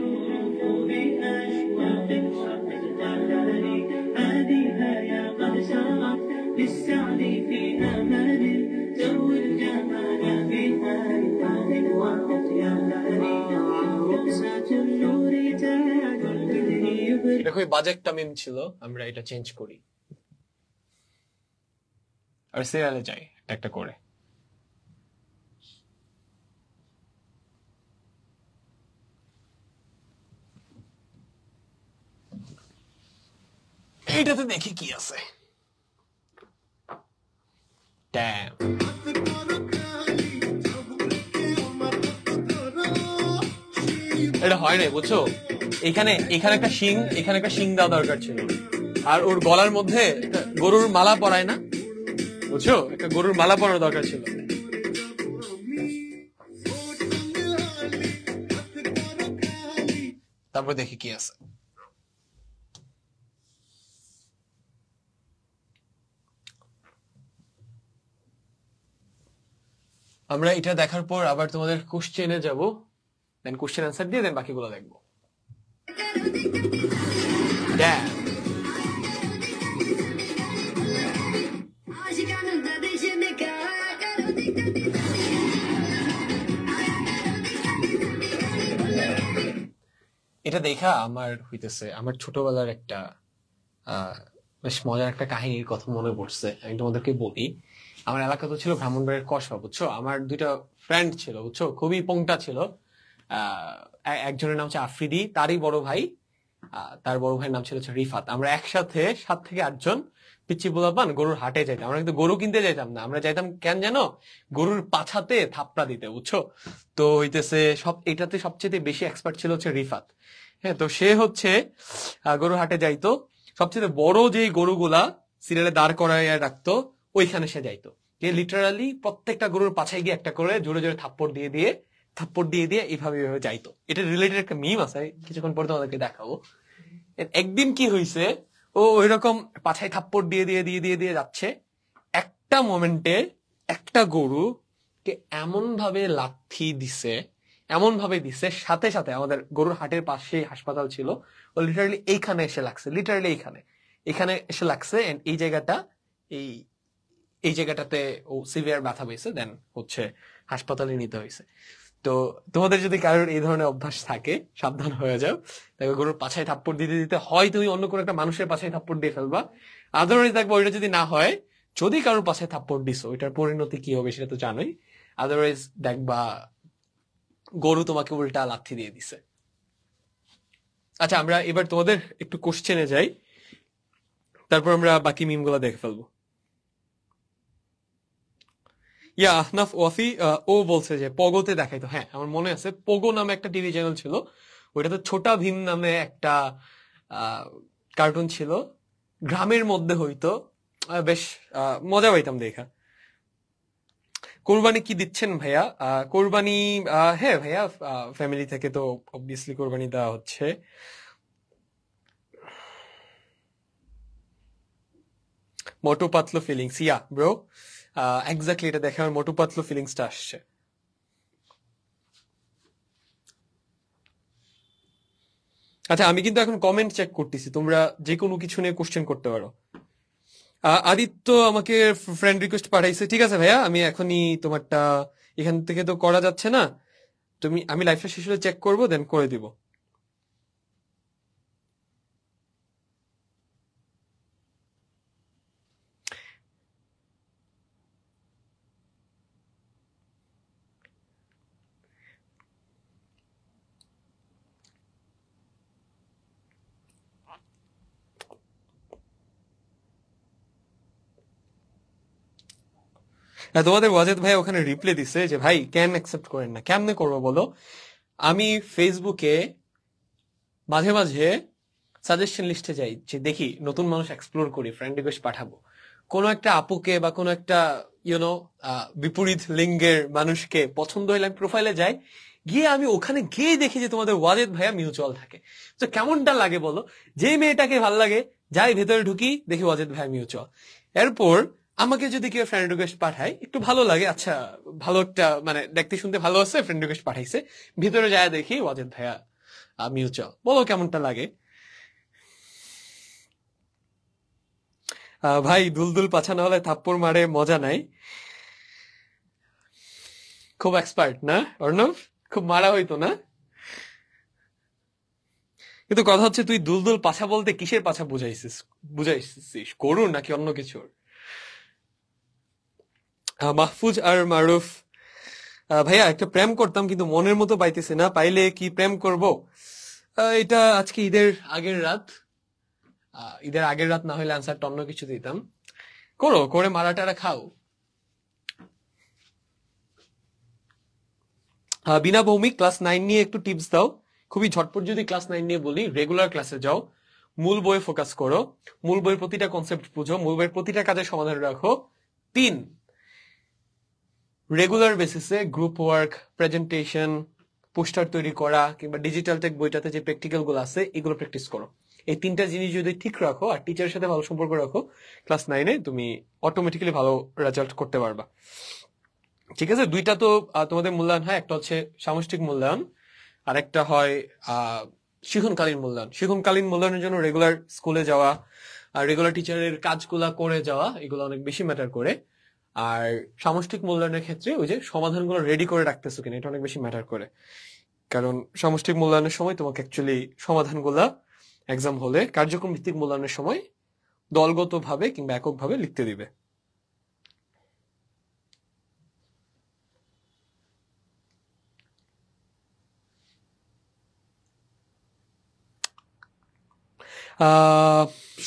এটা খুবই বাজে একটা মিম ছিল, আমরা এটা চেঞ্জ করি আর সিরিয়ালে যাই একটা করে। এইটাতে দেখি কি আছে। Damn. এটা হয় নাই, বুঝছো? এখানে এখানে একটা শিং, এখানে একটা শিং দেওয়া দরকার ছিল। আর ওর গলার মধ্যে গরুর মালা পরায় না, বুঝছো? একটা গরুর মালা পরার দরকার ছিল। তারপর দেখি কি আছে। আমরা এটা দেখার পর আবার তোমাদের কোশ্চেনে যাব, দেন কোশ্চেন অ্যান্সার দিয়ে দেন বাকিগুলো দেখবো। এটা দেখা আমার হইতেছে আমার ছোটবেলার একটা বেশ মজার একটা কাহিনীর কথা মনে পড়ছে, আমি তোমাদেরকে বলি। আমার এলাকা তো ছিল ব্রাহ্মণবাড়ির কসবা, বুঝছো? আমার দুইটা ফ্রেন্ড ছিল, বুঝছো, খুবই পোংটা ছিল। একজনের নাম হচ্ছে আফ্রিদি, তারই বড় ভাই, তার বড় ভাইয়ের নাম ছিল হচ্ছে রিফাত। আমরা একসাথে 7 থেকে 8 জন পিচ্চি পোলাপান গরুর হাটে যাইতাম। আমরা কিন্তু গরু কিনতে যাইতাম না, আমরা যাইতাম কেন জানো? গরুর পাছাতে থাপড়া দিতে, বুঝছো? তো হইতেছে এটাতে সবচেয়ে বেশি এক্সপার্ট ছিল হচ্ছে রিফাত। হ্যাঁ, তো সে হচ্ছে গরু হাটে যাইতো, সবচেয়ে বড় যে গরুগুলা সিরিয়ালে দাঁড় করাইয়া রাখতো ওইখানে সে যাইতো। লিটারালি প্রত্যেকটা গরুর পাছায় গিয়ে একটা করে জোরে জোরে থাপ্পড় দিয়ে দিয়ে এইভাবে যাইতো। এটা রিলেটেড একটা মিম আছে, কিছুক্ষণ পরে তোমাদেরকে দেখাবো। একদিন কি হয়েছে, ও ওইরকম পাছায় থাপ্পড় দিয়ে দিয়ে দিয়ে দিয়ে দিয়ে যাচ্ছে, একটা মোমেন্টে একটা গরু কে এমন ভাবে লাথি দিছে, এমন ভাবে দিছে, সাথে সাথে আমাদের গরুর হাটের পাশে হাসপাতাল ছিল, ও লিটারালি এইখানে এসে লাগছে, লিটারালি এখানে এসে লাগছে। এন্ড এই জায়গাটাতে ও সিভিয়ার ব্যথা পেয়েছে, দেন হচ্ছে হাসপাতালে নিতে হয়েছে। তো তোমাদের যদি কারোর এই ধরনের অভ্যাস থাকে, সাবধান হয়ে যাও। দেখো গরুর পাছায় থাপ্পড় দিতে দিতে হয় তুমি অন্য কোনো একটা মানুষের পাছায় থাপ্পড় দিয়ে ফেলবা, আদারওয়াইজ দেখবো ওইটা যদি না হয়, যদি কারোর পাছায় থাপ্পড় দিছো ওইটার পরিণতি কি হবে সেটা তো জানোই। আদারওয়াইজ দেখবা গরু তোমাকে উল্টা লাথি দিয়ে দিছে। আচ্ছা, আমরা এবার তোমাদের একটু কোশ্চেনে যাই, তারপর আমরা বাকি মিম গুলা দেখে ফেলবো। ইয়া আহনাফ ওয়াফি ও বলছে যে পগোতে দেখাইতো। হ্যাঁ, আমার মনে আছে, পগো নামে একটা টিভি চ্যানেল ছিল, ওইটাতে ছোটা ভীম নামে একটা কার্টুন ছিল, গ্রামের মধ্যে হইতো, বেশ মজা পাইতাম দেখা। কোরবানি কি দিচ্ছেন ভাইয়া? কোরবানি, হ্যাঁ ভাইয়া, ফ্যামিলি থেকে তো অবভিয়াসলি কোরবানি দেওয়া হচ্ছে। Motu Patlu feelings, yeah bro, exactly এটা দেখে আমার মোটু পাতলু ফিলিংসটা আসছে। আচ্ছা, আমি কিন্তু এখন কমেন্ট চেক করতেছি, তোমরা যে কোনো কিছু নিয়ে কোশ্চেন করতে পারো। আদিত্য আমাকে ফ্রেন্ড রিকোয়েস্ট পাঠাইছে, ঠিক আছে ভাইয়া, আমি এখনই তোমারটা, এখান থেকে তো করা যাচ্ছে না, আমি লাইভটা শেষ হলে চেক করবো, দেন করে দিব। তোমাদের ওয়াজেদ ভাই ওখানে রিপ্লাই দিছে যে ভাই কেন অ্যাকসেপ্ট করেন না? কেমনে করবো বলো? আমি ফেসবুকে মাঝে মাঝে সাজেশন লিস্টে যাই, যে দেখি নতুন মানুষ এক্সপ্লোর করি, ফ্রেন্ড রিকোয়েস্ট পাঠাবো, কোনো একটা আপুকে বা কোনো একটা বিপরীত লিঙ্গের মানুষকে পছন্দ হইলে আমি প্রোফাইলে যাই, গিয়ে আমি ওখানে গিয়ে দেখি যে তোমাদের ওয়াজেদ ভাইয়া মিউচুয়াল থাকে। তো কেমনটা লাগে বলো? যে মেয়েটাকে ভাল লাগে, যাই ভেতরে ঢুকি, দেখি ওয়াজেদ ভাইয়া মিউচুয়াল। এরপর আমাকে যদি কেউ ফ্রেন্ড রিকোয়েস্ট পাঠায়, একটু ভালো লাগে, আচ্ছা ভালো একটা মানে দেখতে শুনতে ভালো আছে, ফ্রেন্ড রিকোয়েস্ট পাঠাইছে, ভিতরে যায় দেখি ওয়াজেদ ভাইয়া মিউচুয়াল। বলো কেমনটা লাগে? ভাই দুলদুল পাছানো হলে থাপ্পড় মারে মজা নাই, খুব এক্সপার্ট না অর্ণব? খুব মারা হইতো না? কিন্তু কথা হচ্ছে, তুই দুলদুল পাছা বলতে কিসের পাছা বুঝাইছিস, গরুর নাকি অন্য কিছুর? মাহফুজ আর মারুফ, ভাইয়া একটা প্রেম করতাম কিন্তু মনের মতো পাইতেছি না, পাইলে কি প্রেম করব? এটা আজকে ঈদের আগের রাত না হলে আনসারটা অন্য কিছু দিতাম। করে মারা টারা খাও। বিনা ভৌমিক ক্লাস 9 নিয়ে একটু টিপস দাও, খুবই ঝটপট যদি ক্লাস 9 নিয়ে বলি, রেগুলার ক্লাসে যাও, মূল বইয়ে ফোকাস করো, মূল বইয়ের প্রতিটা কনসেপ্ট বুঝো, মূল বইয়ের প্রতিটা কাজের সমাধান রাখো। 3, রেগুলার বেসিসে গ্রুপ ওয়ার্ক, প্রেজেন্টেশন, পোস্টার তৈরি করা কিংবা ডিজিটাল টেক বইটাতে যে প্র্যাকটিক্যাল গুলো আছে এগুলো প্র্যাকটিস করো। এই 3টা জিনিস যদি ঠিক রাখো আর টিচারের সাথে ভালো সম্পর্ক রাখো, ক্লাস 9-এ তুমি অটোমেটিক্যালি ভালো রেজাল্ট করতে পারবা। ঠিক আছে, 2টা তো তোমাদের মূল্যায়ন হয়, একটা হচ্ছে সামষ্টিক মূল্যায়ন আর একটা হয় শিক্ষণকালীন মূল্যায়ন। শিক্ষণকালীন মূল্যায়নের জন্য রেগুলার স্কুলে যাওয়া আর রেগুলার টিচারের কাজগুলা করে যাওয়া এগুলো অনেক বেশি ম্যাটার করে। আর সামষ্টিক মূল্যায়নের ক্ষেত্রে ওই যে সমাধানগুলো রেডি করে রাখতেছো কিনা এটা অনেক বেশি ম্যাটার করে, কারণ সামষ্টিক মূল্যায়নের সময় তোমাকে অ্যাকচুয়ালি সমাধানগুলা এক্সাম হলে কার্যক্রম ভিত্তিক মূল্যায়নের সময় দলগতভাবে কিংবা এককভাবে লিখতে দিবে।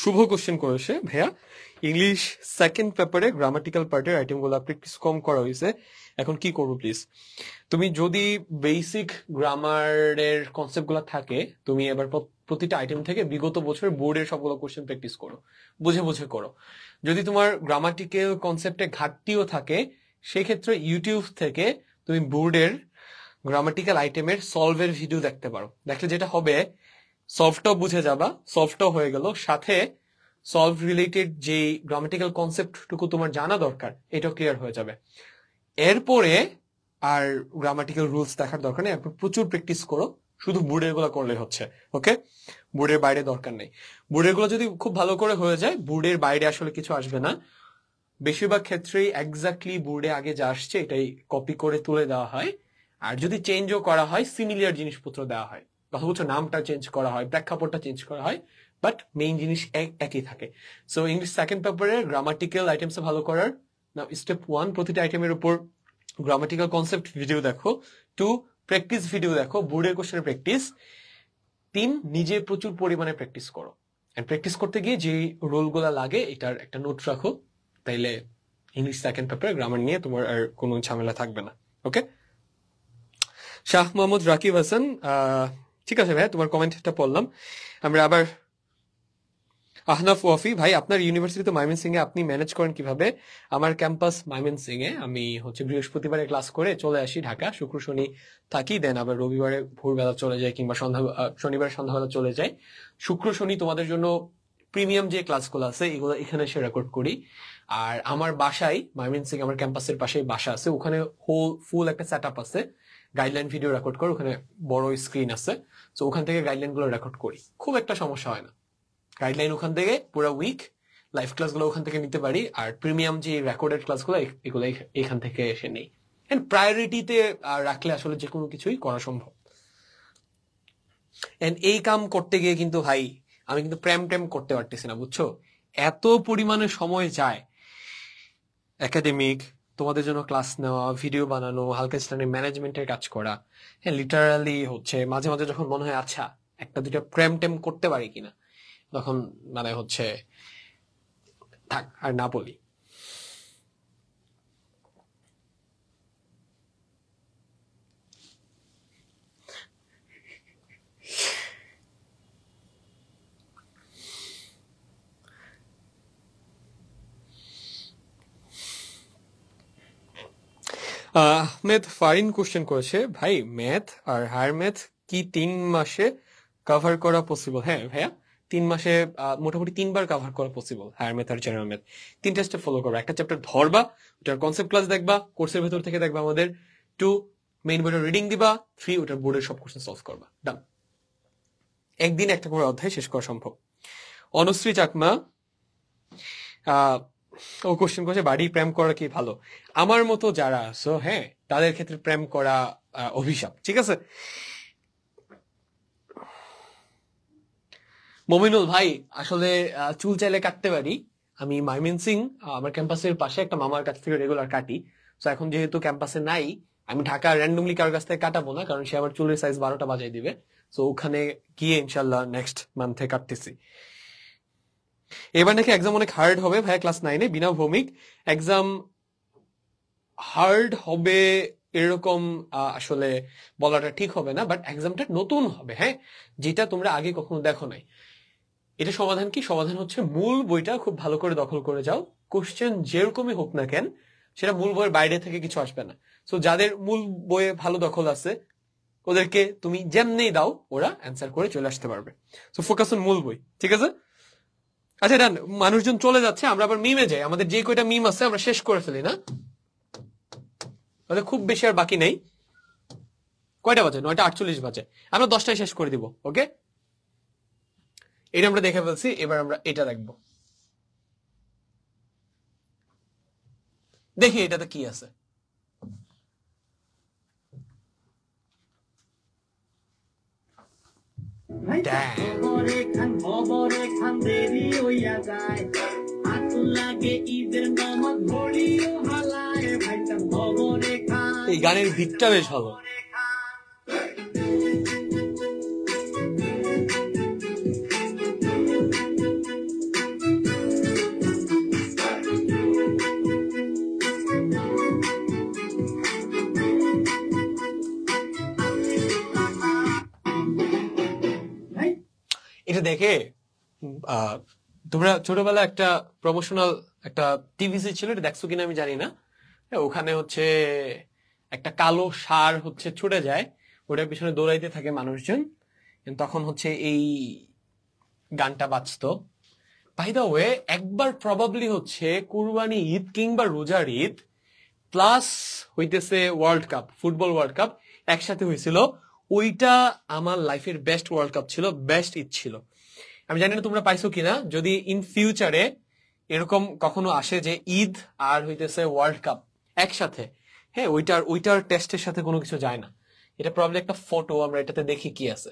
শুভ কোশ্চেন করেছে ভাইয়া, ইংলিশ সেকেন্ড পেপারে গ্রামাটিক্যাল পার্টের আইটেম গুলো প্র্যাকটিস কম করা হয়েছে, এখন কি করবো প্লিজ? তুমি যদি বেসিক গ্রামারের কনসেপ্ট গুলো থাকে, তুমি এবার প্রতিটা আইটেম থেকে বিগত বছর বোর্ডের সবগুলো কোশ্চেন প্র্যাকটিস করো, বুঝে বুঝে করো। যদি তোমার গ্রামাটিক্যাল কনসেপ্টে ঘাটতিও থাকে, সেক্ষেত্রে ইউটিউব থেকে তুমি বোর্ডের গ্রামাটিক্যাল আইটেমের সলভের ভিডিও দেখতে পারো। দেখলে যেটা হবে, সলভটাও বুঝে যাবা, সলভটাও হয়ে গেল, সাথে সলভ রিলেটেড যে গ্রামাটিক্যাল কনসেপ্টটুকু তোমার জানা দরকার এটাও ক্লিয়ার হয়ে যাবে। এরপরে আর গ্রামাটিক্যাল রুলস দেখার দরকার নেই, আপনি প্রচুর প্র্যাকটিস করো, শুধু বোর্ডের গুলো করলে হচ্ছে। ওকে, বোর্ডের বাইরে দরকার নেই। বোর্ডের গুলো যদি খুব ভালো করে হয়ে যায়, বোর্ডের বাইরে আসলে কিছু আসবে না। বেশিরভাগ ক্ষেত্রেই এক্স্যাক্টলি বোর্ডে আগে যা আসছে এটাই কপি করে তুলে দেওয়া হয়, আর যদি চেঞ্জও করা হয় সিমিলার জিনিসপত্র দেওয়া হয়, কথা বলছো, নামটা চেঞ্জ করা হয়, প্রেক্ষাপটটা চেঞ্জ করা হয়, বাট মেইন জিনিস একই থাকে। সো ইংলিশ সেকেন্ড পেপারে গ্রামাটিক্যাল আইটেমস ভালো করার স্টেপ 1, প্রতিটা আইটেমের উপর গ্রামাটিক্যাল কনসেপ্ট ভিডিও দেখো। 2, প্র্যাকটিস ভিডিও দেখো, বোর্ডের কোশ্চেনের প্র্যাকটিস। 3, নিজে প্রচুর পরিমাণে প্র্যাকটিস করো, এন্ড প্র্যাকটিস করতে গিয়ে যে রোলগুলো লাগে এটার একটা নোট রাখো, তাইলে ইংলিশ সেকেন্ড পেপারে গ্রামার নিয়ে তোমার আর কোনো ঝামেলা থাকবে না। ওকে, শাহ মোহাম্মদ রাকিব হাসান, ঠিক আছে ভাই, তোমার কমেন্টটা পড়লাম। আমরা আবার আহনাফ ওয়াফি ভাই, আপনার ইউনিভার্সিটিতে ময়মনসিং এ আপনি ম্যানেজ করেন কিভাবে? আমার ক্যাম্পাস ময়মনসিং এ, আমি বৃহস্পতিবারে ক্লাস করে চলে আসি ঢাকা, শুক্র শনি থাকি, দেন আবার রবিবারে ভোরবেলা চলে যাই কিংবা শনিবার সন্ধ্যাবেলা চলে যাই। শুক্র শনি তোমাদের জন্য প্রিমিয়াম যে ক্লাসগুলো আছে এগুলো এখানে এসে রেকর্ড করি। আর আমার বাসায় ময়মনসিং, আমার ক্যাম্পাসের পাশেই বাসা আছে, ওখানে ফুল একটা সেট আপ আছে, গাইডলাইন ভিডিও রেকর্ড করে, ওখানে বড় স্ক্রিন আছে, তো ওখান থেকে গাইডলাইন গুলো রেকর্ড করি, খুব একটা সমস্যা হয় না। গাইডলাইন ওখান থেকে পুরো উইক, লাইভ ক্লাসগুলো ওখান থেকে নিতে পারি, আর প্রিমিয়াম যে রেকর্ডেড ক্লাসগুলো এগুলো এখান থেকে এসে নেই। এন্ড প্রায়োরিটিতে রাখলে আসলে যে কোনো কিছুই করা সম্ভব। এন্ড এই কাম করতে গিয়ে কিন্তু ভাই আমি কিন্তু প্রেম করতে পারতেছি না, বুঝছো? এত পরিমাণে সময় যায় একাডেমিক, তোমাদের জন্য ক্লাস নেওয়া, ভিডিও বানানো, হালকা ইসলামিক ম্যানেজমেন্টের কাজ করা, হ্যাঁ লিটারালি হচ্ছে মাঝে মাঝে যখন মনে হয় আচ্ছা একটা দুইটা প্রেম করতে পারি কিনা, তখন মানে হচ্ছে থাক আর না বলি। আহমেদ ফারিন কোশ্চেন করেছে, ভাই ম্যাথ আর হায়ার ম্যাথ কি 3 মাসে কভার করা পসিবল? হ্যাঁ ভাইয়া, 3 মাসে মোটামুটি 3 বার কভার করা পসিবল হায়ার ম্যাথ আর জেনারেল ম্যাথ। 3টা স্টেপ ফলো করবা, একটা চ্যাপ্টার ধরবা, ওটার কনসেপ্ট ক্লাস দেখবা, কোর্সের ভেতর থেকে দেখবা আমাদের। 2, মেইন বইটা রিডিং দিবা। 3, ওটার বোর্ডের সব কোশ্চেন সলভ করবা, ডান। একদিন একটা করে অধ্যায় শেষ করা সম্ভব। অনুশ্রী চাকমা ও কোশ্চেন করছে, বাড়ি প্রেম করা কি ভালো? আমার মতো যারা আছো, হ্যাঁ তাদের ক্ষেত্রে প্রেম করা অভিশাপ, ঠিক আছে? মমিনুল ভাই, আসলে চুল চাইলে কাটতে পারি। আমি ময়মনসিং আমার ক্যাম্পাসের পাশে একটা মামার কাছ থেকে রেগুলার কাটি। তো এখন যেহেতু ক্যাম্পাসে নাই, আমি ঢাকা র্যান্ডমলি কারোর কাছ থেকে কাটাবো না, কারণ সে আমার চুলের সাইজ 12টা বাজাই দিবে। তো ওখানে গিয়ে ইনশাল্লাহ নেক্সট মান্থে কাটতেছি। এবার নাকি এক্সাম অনেক হার্ড হবে ভাইয়া, ক্লাস 9-এ বিনা ভৌমিক এক্সাম হার্ড হবে এরকম আসলে বলাটা ঠিক হবে না, বাট এক্সামটা নতুন হবে, হ্যাঁ, যেটা তোমরা আগে কখনো দেখো নাই। এটা সমাধান কি? সমাধান হচ্ছে মূল বইটা খুব ভালো করে দখল করে যাও। কোশ্চেন যেরকমই হোক না কেন, সেটা মূল বইয়ের বাইরে থেকে কিছু আসবে না। সো যাদের মূল বইয়ে ভালো দখল আছে ওদেরকে তুমি যেমনি দাও ওরা অ্যান্সার করে চলে আসতে পারবে। সো ফোকাস অন মূল বই, ঠিক আছে? আচ্ছা ডান, মানুষজন চলে যাচ্ছে, আমরা আবার মিমে যাই। আমাদের যে কয়টা মিম আছে আমরা শেষ করে ফেলি না, আমাদের খুব বেশি আর বাকি নেই। কয়টা বাজে? 9:48 বাজে। আমরা 10টায় শেষ করে দিব, ওকে? এটা আমরা দেখে ফেলছি, এবার আমরা এটা দেখবো। দেখি এটাতে কি আছে। এই গানের বিটটা বেশ ভালো। এটা দেখে তোমরা ছোটবেলায় একটা প্রমোশনাল একটা টিভিসি ছিল, এটা দেখছো কিনা আমি জানি না। ওখানে হচ্ছে একটা কালো ষাঁড় হচ্ছে ছুটে যায়, ওটার পিছনে দৌড়াইতে থাকে মানুষজন, তখন হচ্ছে এই গানটা বাজতো। বাই দ্য ওয়ে, একবার প্রবাবলি হচ্ছে কুরবানি ঈদ কিংবা রোজার ঈদ প্লাস হইতেছে world cup, football world cup একসাথে হয়েছিল। ওইটা আমার লাইফের বেস্ট ওয়ার্ল্ড কাপ ছিল, বেস্ট ঈদ ছিল। আমি জানি না তোমরা পাইছো কিনা, যদি ইন ফিউচারে এরকম কখনো আসে যে ঈদ আর হইতেছে ওয়ার্ল্ড কাপ একসাথে, হ্যাঁ, ওইটার টেস্টের সাথে কোনো কিছু যায় না। এটা প্রবলেম একটা ফটো, আমরা এটাতে দেখি কি আছে।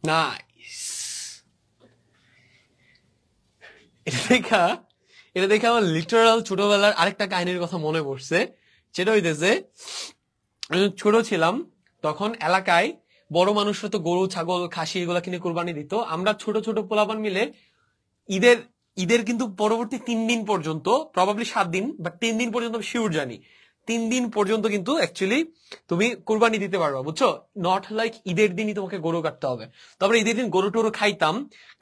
নাইস। এটা দেখা আমার লিটারাল ছোটবেলার আরেকটা কাহিনীর কথা মনে পড়ছে। সেটা হইতেছে, ছোট ছিলাম তখন এলাকায় বড় মানুষরা তো গরু ছাগল খাসি এগুলা কিনে কোরবানি দিত। আমরা ছোট ছোট পোলাপান মিলে ঈদের কিন্তু পরবর্তী 3 দিন পর্যন্ত, প্রবাবলি 7 দিন, বাট 3 দিন পর্যন্ত আমি শিওর জানি, 3 দিন পর্যন্ত কিন্তু অ্যাকচুয়ালি তুমি কোরবানি দিতে পারবা, বুঝছো? নট লাইক ঈদের দিনই তোমাকে গরু কাটতে হবে। তারপরে ঈদের দিন গরু টরু খাইতাম।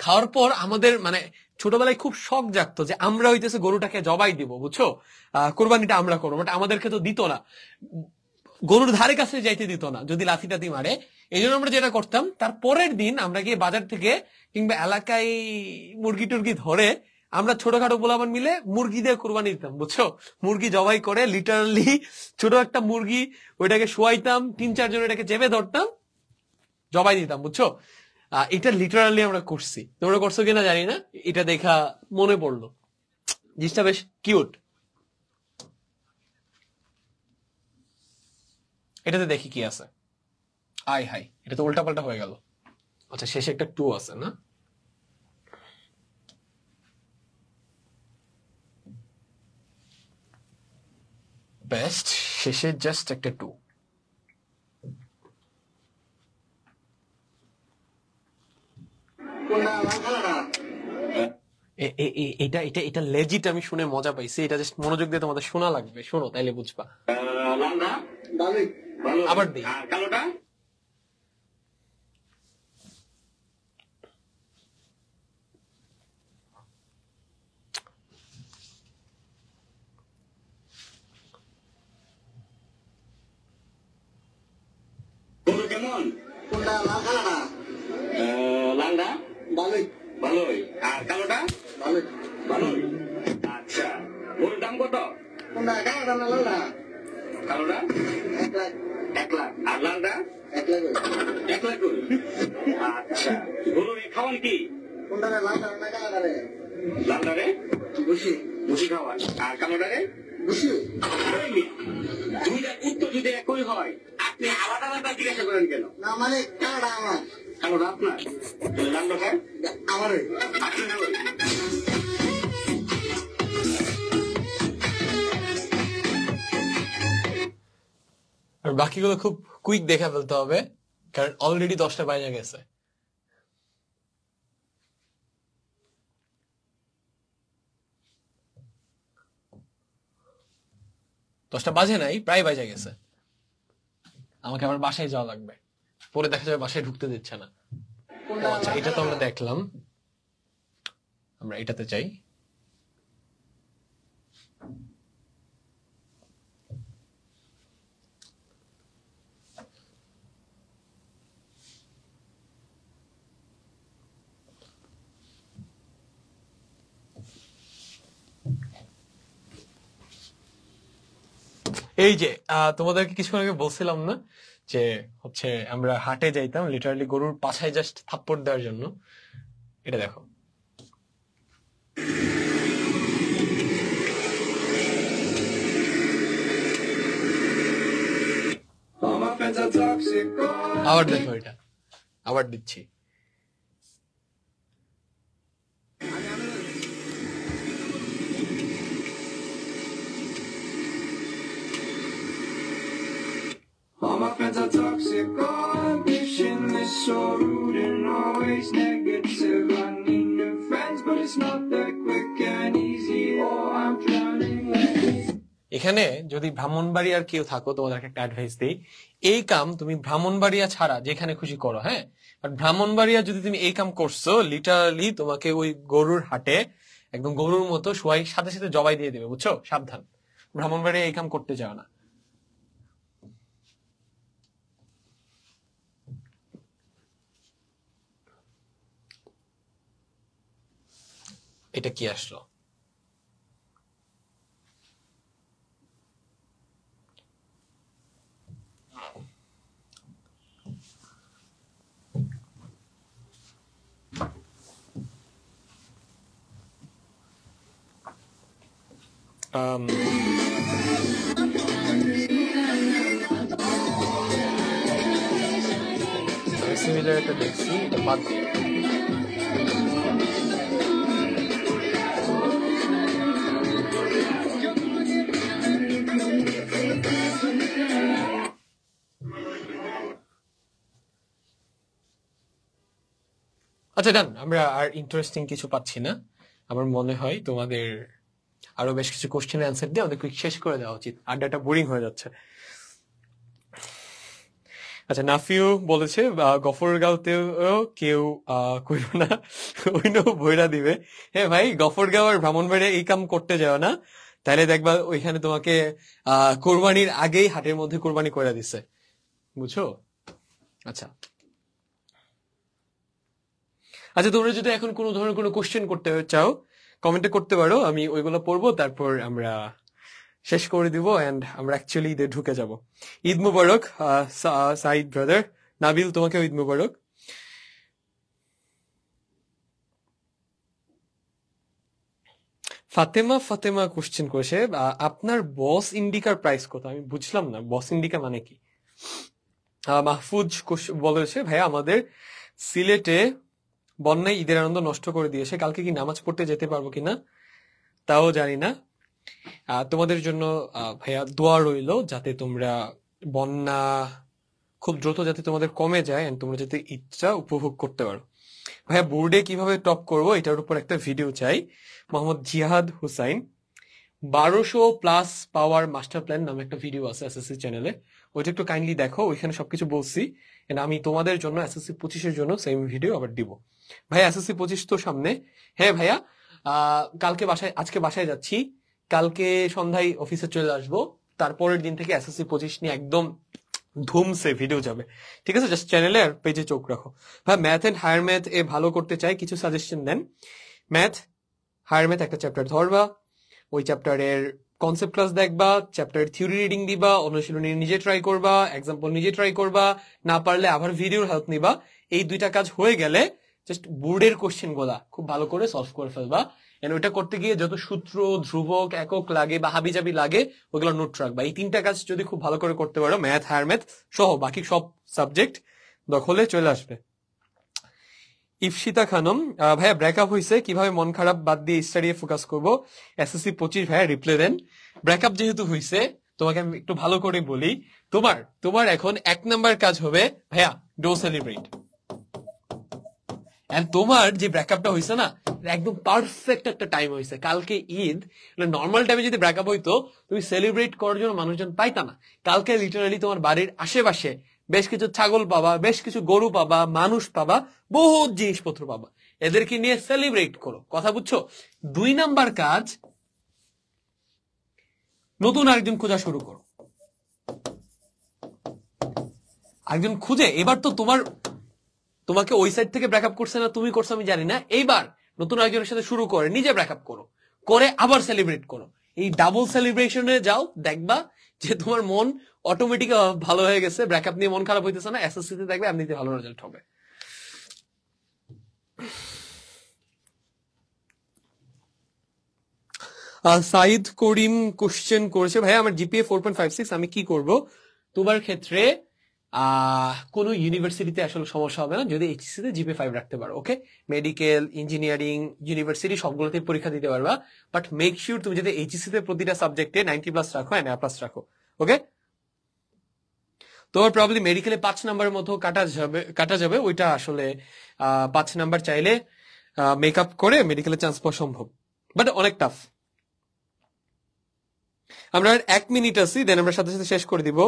খাওয়ার পর আমাদের মানে ছোটবেলায় খুব শখ জাগতো যে আমরা হইতেছে গরুটাকে জবাই দিব, বুঝছো, কোরবানিটা আমরা করবো, বাট আমাদেরকে তো দিত না, গরুর ধারে কাছে যাইতে দিত না যদি লাথি টাথি মারে। এই জন্য আমরা যেটা করতাম, তার পরের দিন আমরা গিয়ে বাজার থেকে কিংবা এলাকায় মুরগি টুরগি ধরে আমরা ছোটখাটো পোলাপান মিলে মুরগি দিয়ে কোরবানি দিতাম, বুঝছো? মুরগি জবাই করে লিটারালি ছোট একটা মুরগি, ওইটাকে শোয়াইতাম, 3-4 জন এটাকে চেপে ধরতাম, জবাই দিতাম, বুঝছো? এটা লিটারালি আমরা করছি। তোমরা করছো কিনা জানি না, এটা দেখা মনে পড়লো, জিনিসটা বেশ কিউট। এটাতে দেখি কি আছে। আই হাই, এটা তো উল্টা পাল্টা হয়ে গেল। আচ্ছা, শেষে একটা 2 আছে না? বেস্ট, শেষে জাস্ট একটা 2। এটা এটা এটা লেজিট, আমি শুনে মজা পাইছি। এটা জাস্ট মনোযোগ দিয়ে তোমাদের শোনা লাগবে, শোনো তাইলে বুঝবা। আবার দিই। কালোটা কেমন? কোনটা? লালটা। লালটা ভালোই ভালোই, আর কালোটা ভালোই ভালোই। আচ্ছা, গরুর দাম কত? কোনটা? কালোটা না লালটা? কালোটা 1 লাখ। 1 লাখ। আর লালটা? 1 লাখ। 1 লাখ। আচ্ছা, গরুর খাওয়ান কি? কোনটা? লালটা না কালোটা? লালটা রে বুঝি বুঝি খাওয়ান। আর কালোটা রে বুঝি। দুইটার উত্তর যদি একই হয়, আপনি আলাদা আলাদা জিজ্ঞাসা করেন কেন? না মানে কালোটা আমার। কালোটা আপনার? লালটা খায় আমার। আর বাকিগুলো খুব কুইক দেখে ফেলতে হবে, কারণ অলরেডি 10টা বাইরে গেছে। 10টা বাজে নাই, প্রায় বাজে গেছে। আমাকে আবার বাসায় যাওয়া লাগবে, পরে দেখা যাবে বাসায় ঢুকতে দিচ্ছে না। আচ্ছা, এটা তো আমরা দেখলাম, আমরা এটাতে চাই। এই যে তোমাদেরকে কিছুক্ষণ আগে বলছিলাম না যে হচ্ছে আমরা হাটে যাইতাম লিটারালি গরুর পাছায় জাস্ট থাপ্পড় দেওয়ার জন্য। এটা দেখো, আবার দেখো, এটা আবার দিচ্ছি। All my friends are toxic, all ambitionless, so rude and always negative. I need new friends, but it's not that quick and easy. Oh, I'm drowning lately. এখানে যদি ব্রাহ্মণবাড়িয়ার কেউ থাকো, তোমাদেরকে একটা অ্যাডভাইস দিই, এই কাম তুমি ব্রাহ্মণবাড়িয়া ছাড়া যেখানে খুশি করো, হ্যাঁ, বাট ব্রাহ্মণবাড়িয়া যদি তুমি এই কাম করছো, লিটারালি তোমাকে ওই গরুর হাটে একদম গরুর মতো শোয়াই সাথে সাথে জবাই দিয়ে দেবে, বুঝছো? সাবধান, ব্রাহ্মণবাড়িয়া এই কাম করতে যাও না। এটা কি আসলো? সিমিলার একটা দেখছি, এটা বাদ দিই। আচ্ছা ডান, আমরা আর ইন্টারেস্টিং কিছু পাচ্ছি না। আমার মনে হয় তোমাদের আরো বেশ কিছু কোশ্চেনের অ্যান্সার দিয়ে আমাদের কুইক শেষ করে দেওয়া উচিত, আড্ডাটা বোরিং হয়ে যাচ্ছে। আচ্ছা, নাফিও বলেছে গফরগাঁওতেও কেউ কইল না, ওইটাও বইরা দিবে। হ্যাঁ ভাই, গফরগাঁও আর ব্রাহ্মণবাড়িয়া এই কাম করতে যাও না, তাহলে দেখবা ওইখানে তোমাকে কোরবানির আগেই হাটের মধ্যে কোরবানি করে দিছে, বুঝছো? আচ্ছা আচ্ছা, তোমরা যদি এখন কোনো ধরনের কোনো কোশ্চেন করতে চাও কমেন্টে করতে পারো, আমি ওইগুলো পড়বো, তারপর আমরা শেষ করে দিব এন্ড আমরা অ্যাকচুয়ালি ঈদে ঢুকে যাব। ঈদ মুবারক সাইদ ব্রাদার। নাবিল, তোমাকেও ঈদ মুবারক। ফাতেমা কোশ্চেন করেছে, আপনার বস ইন্ডিকার প্রাইস কত? আমি বুঝলাম না, বস ইন্ডিকা মানে কি? মাহফুজ বলেছে, ভাইয়া আমাদের সিলেটে বন্যায় ঈদের আনন্দ নষ্ট করে দিয়েছে, কালকে কি নামাজ পড়তে যেতে পারবো কিনা তাও জানি না। তোমাদের জন্য ভাইয়া দোয়া রইল, যাতে তোমরা বন্যা খুব দ্রুত যাতে তোমাদের কমে যায় এন্ড তোমরা যাতে ঈদটা উপভোগ করতে পারো। ভাইয়া বোর্ডে কিভাবে টপ করবো এটার উপর একটা ভিডিও চাই। মোহাম্মদ জিহাদ হুসাইন, 1200+ পাওয়ার মাস্টার প্ল্যান নামে একটা ভিডিও আছে এসএসসি চ্যানেলে, ওইটা একটু কাইন্ডলি দেখো, ওইখানে সবকিছু বলছি। আমি তোমাদের জন্য এসএসসি 25-এর জন্য সেম ভিডিও আবার দিব। ভাইয়া এসএসসি 25 তো সামনে। হ্যাঁ ভাইয়া, আজকে বাসায় যাচ্ছি, কালকে সন্ধ্যায় অফিসে চলে আসবো, তারপরের দিন থেকে এসএসসি 25 নিয়ে একদম ধুমসে ভিডিও যাবে, ঠিক আছে? জাস্ট চ্যানেলে আর পেজে চোখ রাখো। ভাই ম্যাথ এন্ড হায়ার ম্যাথ ভালো করতে চাই, কিছু সাজেশন দেন। ম্যাথ হায়ার ম্যাথ একটা চ্যাপ্টার ধরবা, ওই চ্যাপ্টারের কনসেপ্ট ক্লাস দেখবা, চ্যাপ্টারের থিওরি রিডিং দিবা, অনুশীলনী নিজে ট্রাই করবা, এক্সাম্পল নিজে ট্রাই করবা, না পারলে আবার ভিডিওর হেল্প নিবা। এই দুইটা কাজ হয়ে গেলে জাস্ট বোর্ডের কোশ্চেন গুলা খুব ভালো করে সলভ করে ফেলবা। ওইটা করতে গিয়ে যত সূত্র, ধ্রুবক, একক লাগে বা হাবিজাবি লাগে ওগুলো নোট রাখবা। এই তিনটা কাজ যদি খুব ভালো করে করতে পারো, ম্যাথ হায়ার ম্যাথ সহ বাকি সব সাবজেক্ট দখলে চলে আসবে। ইফশিতা খানম, ভাইয়া ব্রেকআপ হয়েছে, কিভাবে মন খারাপ বাদ দিয়ে স্টাডিয়ে ফোকাস করবো? এসএসসি 25 ভাইয়া রিপ্লাই দেন। ব্রেকআপ যেহেতু হয়েছে, তোমাকে আমি একটু ভালো করে বলি, তোমার এখন 1 নাম্বার কাজ হবে ভাইয়া ডো সেলিব্রেট। এন্ড তোমার যে ব্রেকআপটা হয়েছে না, একদম পারফেক্ট একটা টাইম হয়েছে। কালকে ঈদ, নর্মাল টাইমে যদি ব্রেকআপ হইতো তুমি সেলিব্রেট করার জন্য মানুষজন পাইতা না। কালকে লিটারালি তোমার বাড়ির আশেপাশে বেশ কিছু ছাগল পাবা, বেশ কিছু গরু পাবা, মানুষ পাবা, বহুত জিনিসপত্র পাবা, এদেরকে নিয়ে সেলিব্রেট করো। কথা বুঝছো? 2 নাম্বার কাজ, নতুন আরেকজন খোঁজা শুরু করো। একজন খুঁজে, এবার তো তোমাকে ওই সাইড থেকে ব্রেকআপ করছে না তুমি করছো আমি জানি না, এইবার নতুন একজনের সাথে শুরু করে নিজে ব্রেকআপ করো, করে আবার সেলিব্রেট করো। এই ডাবল সেলিব্রেশনে যাও, দেখবা যে তোমার মন অটোমেটিক ভালো হয়ে গেছে, ব্রেকআপ নিয়ে মন খারাপ হইতেছে না, এসএসসিতে দেখবে এমনিতে ভালো রেজাল্ট হবে। সাইদ করিম কোশ্চেন করেছে, ভাই আমার জিপিএ 4.56, আমি কি করব? তোমার ক্ষেত্রে কোন ইউনিভার্সিটিতে আসলে সমস্যা হবে না যদি এইচএসসি তে জিপিএ 5 রাখতে পারো। ওকে, মেডিকেল, ইঞ্জিনিয়ারিং, ইউনিভার্সিটি সবগুলোতে পরীক্ষা দিতে পারবা, বাট মেক শিওর তুমি যদি এইচএসসি তে প্রতিটা সাবজেক্টে 90+ রাখো এন্ড A+ রাখো। ওকে, তোমার প্রবলি মেডিকেলে 5 নাম্বারের মতো কাটা যাবে, ওইটা আসলে 5 নাম্বার চাইলে মেকআপ করে মেডিকেলে চান্স পাওয়া সম্ভব, বাট অনেক টাফ। আমরা 1 মিনিট আছি, দেন আমরা সাথে সাথে শেষ করে দিব।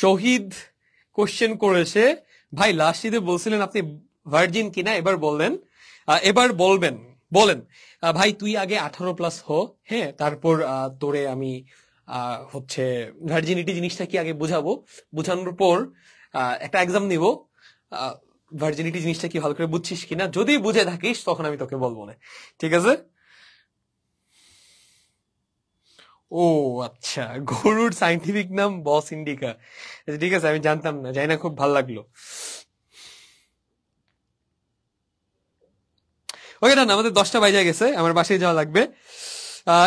শহীদ কোশ্চেন করেছে, ভাই লাস্ট ঈদে বলছিলেন আপনি ভার্জিন কিনা, এবার বলেন। ভাই তুই আগে 18+ হো, হ্যাঁ, তারপর তোরে আমি হচ্ছে ভার্জিনিটি জিনিসটা কি আগে বুঝানোর পর একটা এক্সাম নিব, ভার্জিনিটি জিনিসটা কি ভালো করে বুঝছিস কিনা। যদি বুঝে থাকিস তখন আমি তোকে বলবো না, ঠিক আছে? ও আচ্ছা, গরুর সাইন্টিফিক নাম বস ইন্ডিকা। ঠিক আছে, আমি জানতাম না, জানি না, খুব ভালো লাগলো। ওকে ডান, আমাদের 10টা বাজে গেছে, আমার বাসায় যাওয়া লাগবে।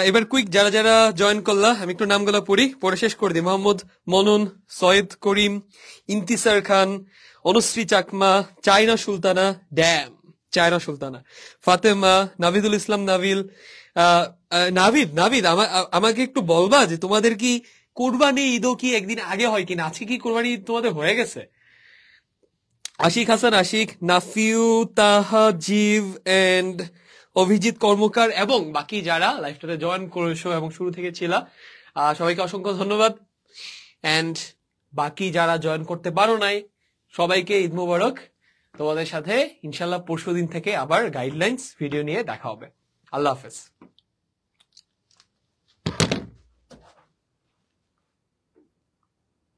এবার কুইক যারা যারা জয়েন করলা, আমি একটু নামগুলো পড়ে শেষ করে দিই। মোহাম্মদ মনুন, সৈয়দ করিম, ইন্তিসার খান, অনুশ্রী চাকমা, চায়না সুলতানা, ফাতেমা, নাভিদুল ইসলাম নাভিল, নাভিদ আমাকে একটু বলবা যে তোমাদের কি কোরবানি ঈদও কি একদিন আগে হয় কিনা? আজকে কি কোরবানি ঈদ তোমাদের হয়ে গেছে? আশিক হাসান আশিক, নাফিউ, তাহাজিব এন্ড অভিজিৎ কর্মকার এবং বাকি যারা লাইভটাতে জয়েন করেছো এবং শুরু থেকে ছিল, সবাইকে অসংখ্য ধন্যবাদ। এন্ড বাকি যারা জয়েন করতে পারো নাই, সবাইকে ঈদ মোবারক। তোমাদের সাথে ইনশাল্লাহ পরশুদিন থেকে আবার গাইডলাইন্স ভিডিও নিয়ে দেখা হবে। আল্লাহ হাফেজ।